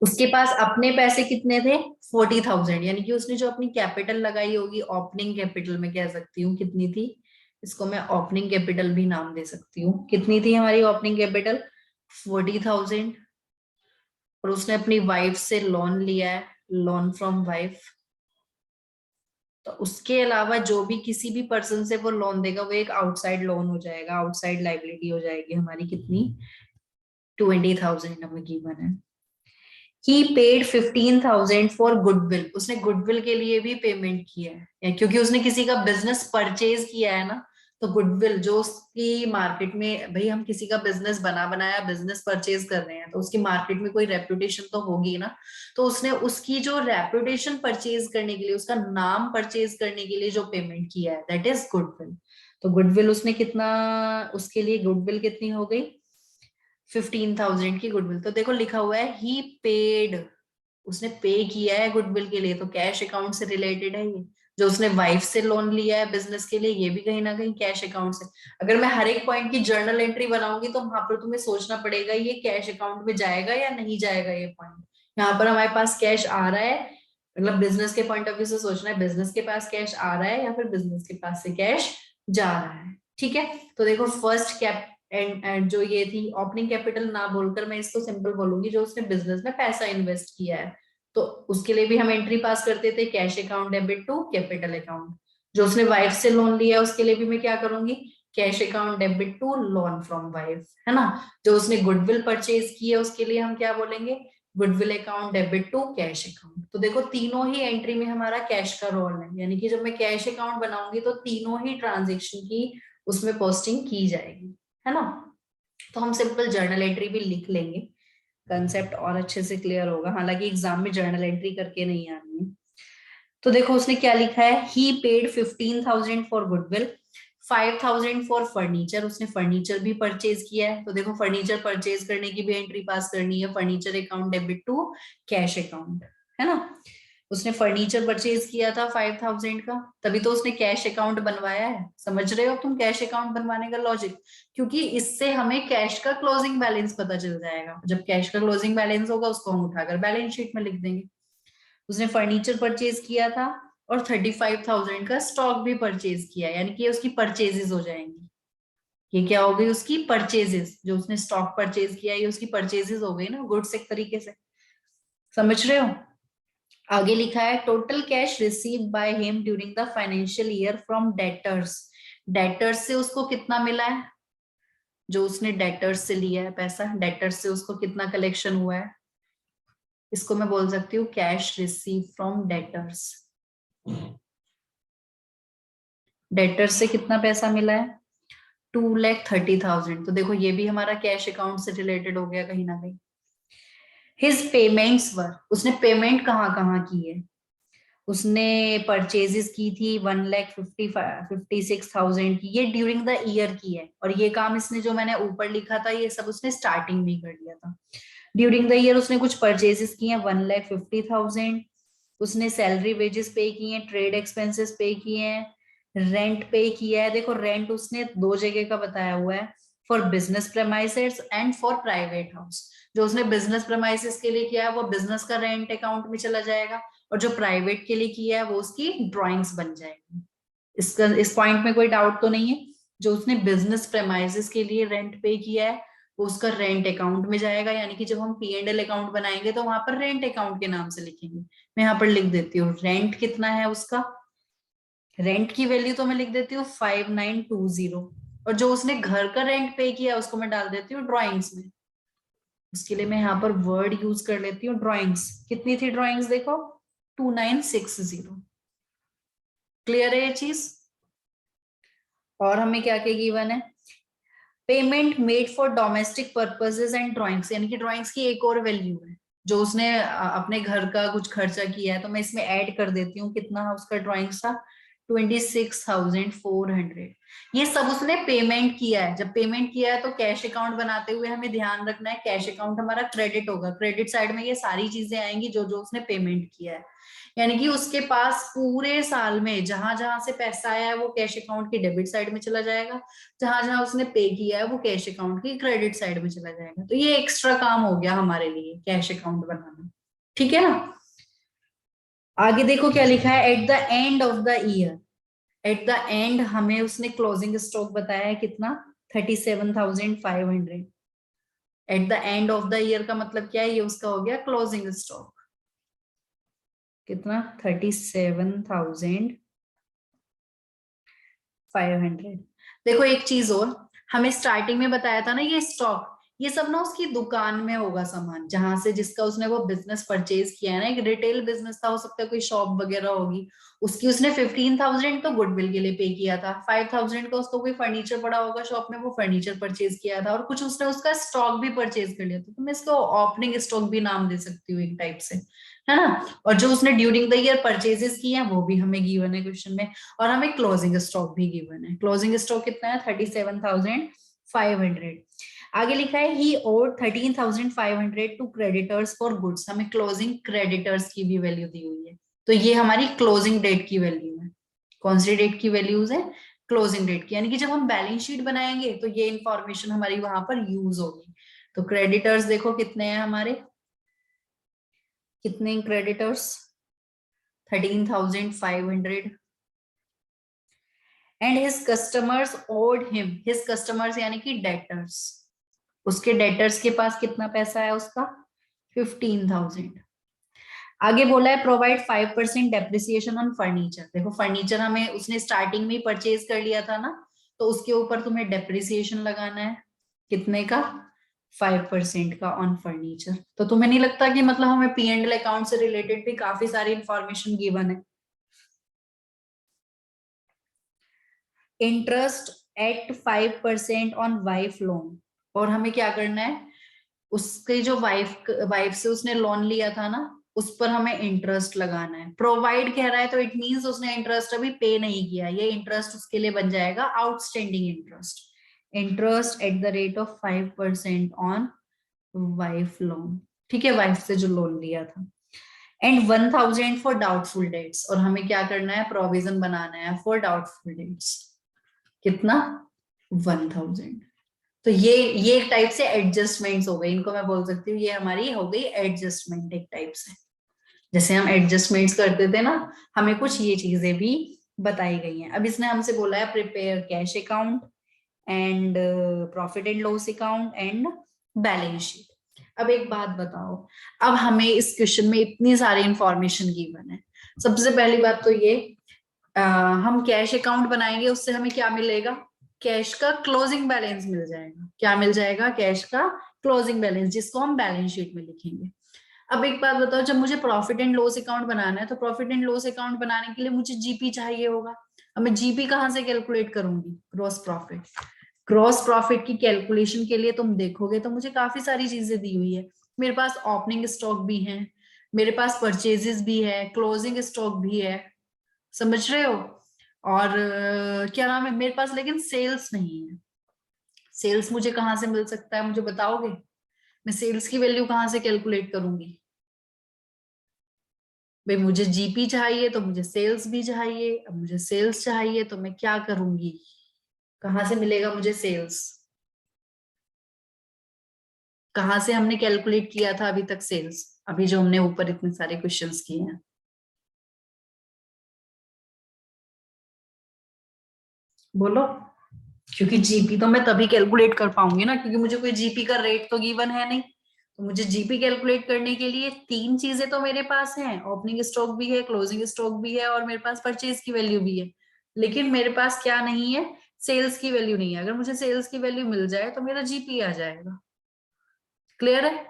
उसके पास अपने पैसे कितने थे, 40,000, यानी कि उसने जो अपनी कैपिटल लगाई होगी, ओपनिंग कैपिटल में कह सकती हूँ कितनी थी, इसको मैं ओपनिंग कैपिटल भी नाम दे सकती हूँ। कितनी थी हमारी ओपनिंग कैपिटल, 40,000। और उसने अपनी वाइफ से लोन लिया है, लोन फ्रॉम वाइफ। तो उसके अलावा जो भी किसी भी पर्सन से वो लोन देगा, वो एक आउटसाइड लोन हो जाएगा, आउटसाइड लाइबिलिटी हो जाएगी हमारी। कितनी, 20,000 हमें गिवन है। He paid 15,000 for goodwill. उसने गुडविल के लिए भी पेमेंट किया है, क्योंकि उसने किसी का बिजनेस परचेज किया है ना। तो गुडविल जो उसकी मार्केट में, भाई हम किसी का बिजनेस बनाया बिजनेस परचेज कर रहे हैं, तो उसकी मार्केट में कोई रेपुटेशन तो होगी ना। तो उसने उसकी जो रेपुटेशन परचेज करने के लिए, उसका नाम परचेज करने के लिए जो पेमेंट किया है, दैट इज गुडविल। तो गुडविल उसने कितना, उसके लिए गुडविल कितनी हो गई, 15,000 की गुडविल। तो देखो लिखा हुआ है ही पेड, उसने पे किया है गुडविल के लिए, तो कैश अकाउंट से रिलेटेड है ये। जो उसने वाइफ से लोन लिया है बिजनेस के लिए, ये भी कहीं ना कहीं कैश अकाउंट से। अगर मैं हर एक पॉइंट की जर्नल एंट्री बनाऊंगी तो वहां पर तुम्हें सोचना पड़ेगा ये कैश अकाउंट में जाएगा या नहीं जाएगा ये पॉइंट। यहाँ पर हमारे पास कैश आ रहा है, मतलब बिजनेस के पॉइंट ऑफ व्यू से सोचना है, बिजनेस के पास कैश आ रहा है या फिर बिजनेस के पास से कैश जा रहा है। ठीक है, तो देखो फर्स्ट कैप एंड जो ये थी ओपनिंग कैपिटल ना बोलकर मैं इसको सिंपल बोलूंगी, जो उसने बिजनेस में पैसा इन्वेस्ट किया है। तो उसके लिए भी हम एंट्री पास करते थे, cash account debit to capital account. जो उसने वाइफ से लोन लिया उसके लिए भी मैं क्या करूंगी, cash account debit to loan from wife, है ना। जो उसने गुडविल परचेज की है उसके लिए हम क्या बोलेंगे, goodwill account debit to cash account. तो देखो तीनों ही एंट्री में हमारा कैश का रोल है, यानी कि जब मैं कैश अकाउंट बनाऊंगी तो तीनों ही ट्रांजेक्शन की उसमें पोस्टिंग की जाएगी, है ना। तो हम सिंपल जर्नल एंट्री भी लिख लेंगे, कंसेप्ट और अच्छे से क्लियर होगा। हालांकि एग्जाम में जर्नल एंट्री करके नहीं आनी है। तो देखो उसने क्या लिखा है, he paid 15,000 for goodwill, 5,000 for furniture. उसने फर्नीचर भी परचेज किया है, तो देखो फर्नीचर परचेज करने की भी एंट्री पास करनी है, furniture account debit to cash account, है ना। उसने फर्नीचर परचेज किया था 5,000 का, तभी तो उसने कैश अकाउंट बनवाया है। समझ रहे हो तुम कैश अकाउंट बनवाने का लॉजिक, क्योंकि इससे हमें कैश का क्लोजिंग बैलेंस पता चल जाएगा। जब कैश का क्लोजिंग बैलेंस होगा उसको हम उठाकर बैलेंस शीट में लिख देंगे। उसने फर्नीचर परचेज किया था और 35,000 का स्टॉक भी परचेज किया, यानी कि उसकी परचेजेस हो जाएंगी। ये क्या हो गई, उसकी परचेजेस। जो उसने स्टॉक परचेज किया ये उसकी परचेजेस हो गई ना, गुड्स एक तरीके से। समझ रहे हो। आगे लिखा है, total cash receive by him during the financial year from debtors. Debtors से उसको कितना मिला है, जो उसने डेटर्स से लिया है पैसा, डेटर्स से उसको कितना कलेक्शन हुआ है, इसको मैं बोल सकती हूँ cash receive from debtors. Debtors से कितना पैसा मिला है, 2,30,000। तो देखो ये भी हमारा कैश अकाउंट से रिलेटेड हो गया कहीं ना कहीं। हिज पेमेंट्स वर, उसने पेमेंट कहाँ कहाँ की है, उसने परचेजेस की थी 1,56,000 की, ये ड्यूरिंग द ईयर की है। और ये काम इसने जो मैंने ऊपर लिखा था ये सब उसने स्टार्टिंग में कर लिया था। ड्यूरिंग द ईयर उसने कुछ परचेजेस किए हैं 1,50,000, उसने सैलरी वेजेस पे किए हैं, ट्रेड एक्सपेंसेस पे किए हैं, रेंट पे किया है। देखो रेंट उसने दो जगह का बताया हुआ है, for business premises and for private house. जो उसने बिजनेस प्रेमाइसेस के लिए किया है वो बिजनेस का रेंट अकाउंट में चला जाएगा, और जो प्राइवेट के लिए किया है वो उसकी ड्रॉइंग्स बन जाएगी। इसका इस पॉइंट में कोई डाउट तो नहीं है? जो उसने बिजनेस प्रेमाइसेस के लिए रेंट पे किया है वो उसका रेंट अकाउंट में जाएगा, यानी कि जब हम P&L अकाउंट बनाएंगे तो वहां पर रेंट अकाउंट के नाम से लिखेंगे। मैं यहाँ पर लिख देती हूँ रेंट कितना है उसका, रेंट की वैल्यू तो मैं लिख देती हूँ 5920, और जो उसने घर का रेंट पे किया उसको मैं डाल देती हूँ ड्रॉइंग्स में। उसके लिए मैं यहाँ पर वर्ड यूज कर लेती हूँ ड्रॉइंग्स। कितनी थी ड्रॉइंग्स देखो, 2960। क्लियर है ये चीज? और हमें क्या क्या गिवन है, payment made for domestic purposes and drawings, यानी कि ड्राइंग्स की एक और वैल्यू है जो उसने अपने घर का कुछ खर्चा किया है, तो मैं इसमें ऐड कर देती हूँ कितना उसका ड्राइंग्स का 26,400। ये सब उसने पेमेंट किया है। जब पेमेंट किया है तो कैश अकाउंट बनाते हुए हमें ध्यान रखना है कैश अकाउंट हमारा क्रेडिट होगा, क्रेडिट साइड में ये सारी चीजें आएंगी जो जो उसने पेमेंट किया है। यानी कि उसके पास पूरे साल में जहां जहां से पैसा आया है वो कैश अकाउंट की डेबिट साइड में चला जाएगा, जहां जहां उसने पे किया है वो कैश अकाउंट की क्रेडिट साइड में चला जाएगा। तो ये एक्स्ट्रा काम हो गया हमारे लिए कैश अकाउंट बनाना। ठीक है ना? आगे देखो क्या लिखा है, at the end of the year. At the end हमें उसने क्लोजिंग स्टॉक बताया है कितना, 37,500। At the end of the year का मतलब क्या है, ये उसका हो गया क्लोजिंग स्टॉक। कितना, 37,500। देखो एक चीज और, हमें स्टार्टिंग में बताया था ना ये स्टॉक, ये सब ना उसकी दुकान में होगा सामान, जहां से जिसका उसने वो बिजनेस परचेज किया है ना, एक रिटेल बिजनेस था, हो सकता है कोई शॉप वगैरह होगी, उसकी उसने 15,000 तो गुडविल के लिए पे किया था, 5,000 का उसको कोई फर्नीचर पड़ा होगा शॉप में, वो फर्नीचर परचेज किया था, और कुछ उसने उसका स्टॉक भी परचेज कर लिया था, तो मैं इसको ओपनिंग स्टॉक भी नाम दे सकती हूँ एक टाइप से, है ना? और जो उसने ड्यूरिंग द ईयर परचेजेस किए हैं वो भी हमें गिवन है क्वेश्चन में, और हमें क्लोजिंग स्टॉक भी गिवन है। क्लोजिंग स्टॉक कितना है, 37,500। आगे लिखा है he owed 13,500 to creditors for goods, हमें क्लोजिंग क्रेडिटर्स की भी वैल्यू दी हुई है, तो ये हमारी क्लोजिंग डेट की वैल्यू है। कौन सी डेट की वैल्यूज है, क्लोजिंग डेट की, यानी कि जब हम बैलेंस शीट बनाएंगे तो ये इंफॉर्मेशन हमारी वहां पर यूज होगी। तो क्रेडिटर्स देखो कितने हैं हमारे, कितने creditors, 13,500। And his customers owed him, his customers यानी कि डेटर्स, उसके डेटर्स के पास कितना पैसा है उसका, 15,000। आगे बोला है प्रोवाइड 5% डेप्रिसिएशन ऑन फर्नीचर। देखो फर्नीचर हमें उसने स्टार्टिंग में ही परचेज कर लिया था ना, तो उसके ऊपर तुम्हें डेप्रिसिएशन लगाना है, कितने का, 5% का ऑन फर्नीचर। तो तुम्हें नहीं लगता कि मतलब हमें P&L अकाउंट से रिलेटेड भी काफी सारी इंफॉर्मेशन गिवन है? Interest eight 5% on wife loan, और हमें क्या करना है, उसके जो वाइफ वाइफ से उसने लोन लिया था ना, उस पर हमें इंटरेस्ट लगाना है। प्रोवाइड कह रहा है तो इट मींस उसने इंटरेस्ट अभी पे नहीं किया, ये इंटरेस्ट उसके लिए बन जाएगा outstanding interest. Interest at the rate of 5% on wife loan, ठीक है, वाइफ से जो लोन लिया था। एंड 1,000 फॉर डाउटफुल डेट्स, और हमें क्या करना है, प्रोविजन बनाना है फॉर डाउटफुल डेट्स, कितना, 1,000। तो ये एक टाइप से एडजस्टमेंट्स हो गए, इनको मैं बोल सकती हूँ ये हमारी हो गई एडजस्टमेंट एक टाइप से। जैसे हम एडजस्टमेंट्स करते थे ना, हमें कुछ ये चीजें भी बताई गई हैं। अब इसने हमसे बोला है prepare cash account and profit and loss account and balance sheet. अब एक बात बताओ, अब हमें इस क्वेश्चन में इतनी सारी इंफॉर्मेशन गिवन है, सबसे पहली बात तो ये, हम कैश अकाउंट बनाएंगे उससे हमें क्या मिलेगा, कैश का क्लोजिंग बैलेंस मिल जाएगा। क्या मिल जाएगा, कैश का क्लोजिंग बैलेंस, जिसको हम बैलेंस शीट में लिखेंगे। अब एक बात बताओ, जब मुझे प्रॉफिट एंड लॉस अकाउंट बनाना है तो प्रॉफिट एंड लॉस अकाउंट बनाने के लिए मुझे जीपी चाहिए होगा। अब मैं जीपी कहाँ से कैलकुलेट करूंगी, ग्रॉस प्रॉफिट। ग्रॉस प्रॉफिट की कैलकुलेशन के लिए तुम देखोगे तो मुझे काफी सारी चीजें दी हुई है। मेरे पास ओपनिंग स्टॉक भी है, मेरे पास परचेजेस भी है, क्लोजिंग स्टॉक भी है, समझ रहे हो? और क्या नाम है मेरे पास, लेकिन सेल्स नहीं है। सेल्स मुझे कहाँ से मिल सकता है, मुझे बताओगे? मैं सेल्स की वैल्यू कहाँ से कैलकुलेट करूंगी? भाई मुझे जीपी चाहिए तो मुझे सेल्स भी चाहिए। अब मुझे सेल्स चाहिए तो मैं क्या करूंगी? कहाँ से मिलेगा मुझे सेल्स? कहाँ से हमने कैलकुलेट किया था अभी तक सेल्स, अभी जो हमने ऊपर इतने सारे क्वेश्चंस किए हैं? बोलो। क्योंकि जीपी तो मैं तभी कैलकुलेट कर पाऊंगी ना, क्योंकि मुझे कोई जीपी का रेट तो गिवन है नहीं। तो मुझे जीपी कैलकुलेट करने के लिए तीन चीजें तो मेरे पास हैं, ओपनिंग स्टॉक भी है, क्लोजिंग स्टॉक भी है, और मेरे पास परचेज की वैल्यू भी है। लेकिन मेरे पास क्या नहीं है? सेल्स की वैल्यू नहीं है। अगर मुझे सेल्स की वैल्यू मिल जाए तो मेरा जीपी आ जाएगा। क्लियर है?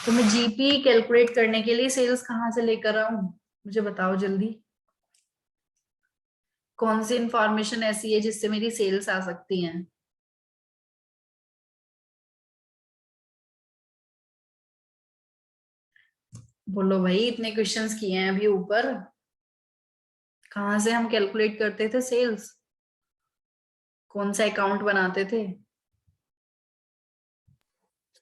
तो मैं जीपी कैलकुलेट करने के लिए सेल्स कहाँ से लेकर आऊं? मुझे बताओ जल्दी। कौन सी इंफॉर्मेशन ऐसी है जिससे मेरी सेल्स आ सकती है? बोलो भाई, इतने क्वेश्चंस किए हैं अभी ऊपर, कहाँ से हम कैलकुलेट करते थे सेल्स? कौन सा अकाउंट बनाते थे?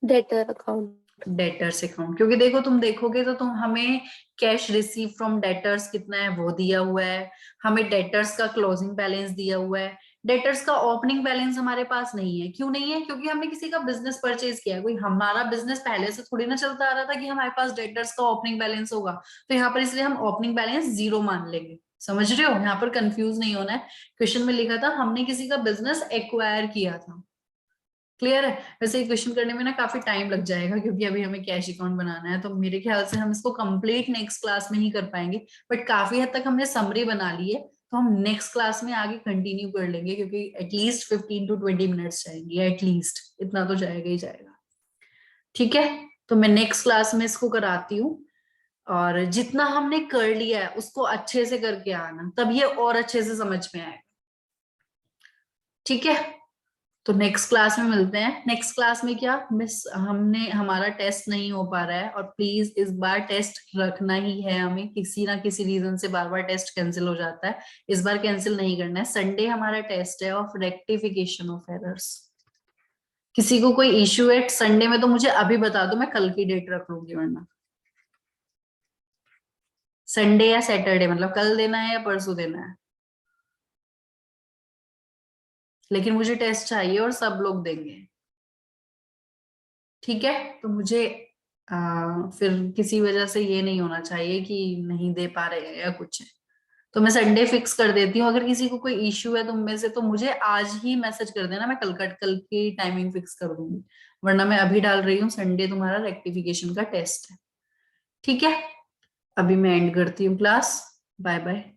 Debtor account. Debtors account. क्योंकि देखो, तुम देखोगे तो तुम हमें कैश रिसीव फ्रॉम डेटर्स कितना है वो दिया हुआ है, हमें डेटर्स का क्लोजिंग बैलेंस दिया हुआ है। डेटर्स का ओपनिंग बैलेंस हमारे पास नहीं है। क्यों नहीं है? क्योंकि हमने किसी का बिजनेस परचेज किया है। कोई हमारा बिजनेस पहले से थोड़ी ना चलता आ रहा था कि हमारे पास डेटर्स का ओपनिंग बैलेंस होगा। तो यहाँ पर इसलिए हम ओपनिंग बैलेंस 0 मान लेंगे। समझ रहे हो? यहाँ पर कंफ्यूज नहीं होना है। क्वेश्चन में लिखा था हमने किसी का बिजनेस एक्वायर किया था। क्लियर है? वैसे ये क्वेश्चन करने में ना काफी टाइम लग जाएगा, क्योंकि अभी हमें कैश अकाउंट बनाना है, तो मेरे ख्याल से हम इसको कंप्लीट नेक्स्ट क्लास में ही कर पाएंगे। बट काफी हद तक हमने समरी बना ली है, तो हम नेक्स्ट क्लास में आगे कंटिन्यू कर लेंगे, क्योंकि एटलीस्ट 15 to 20 मिनट्स जाएंगे, एटलीस्ट इतना तो जाएगा ही जाएगा। ठीक है? तो मैं नेक्स्ट क्लास में इसको कराती हूँ, और जितना हमने कर लिया है उसको अच्छे से करके आना, तब ये और अच्छे से समझ में आएगा। ठीक है? तो नेक्स्ट क्लास में मिलते हैं। नेक्स्ट क्लास में क्या मिस, हमने हमारा टेस्ट नहीं हो पा रहा है, और प्लीज इस बार टेस्ट रखना ही है हमें। किसी ना किसी रीजन से बार बार टेस्ट कैंसिल हो जाता है, इस बार कैंसिल नहीं करना है। संडे हमारा टेस्ट है ऑफ रेक्टिफिकेशन ऑफ एरर्स। किसी को कोई इश्यू है संडे में तो मुझे अभी बता दो, मैं कल की डेट रख लूंगी। वरना संडे या सैटरडे, मतलब कल देना है या परसों देना है, लेकिन मुझे टेस्ट चाहिए और सब लोग देंगे। ठीक है? तो मुझे फिर किसी वजह से ये नहीं होना चाहिए कि नहीं दे पा रहे हैं या कुछ है। तो मैं संडे फिक्स कर देती हूँ। अगर किसी को कोई इश्यू है तुम में से, तो मुझे आज ही मैसेज कर देना, मैं कल की टाइमिंग फिक्स कर दूंगी। वरना मैं अभी डाल रही हूँ संडे तुम्हारा रेक्टिफिकेशन का टेस्ट है। ठीक है? अभी मैं एंड करती हूँ क्लास। Bye bye.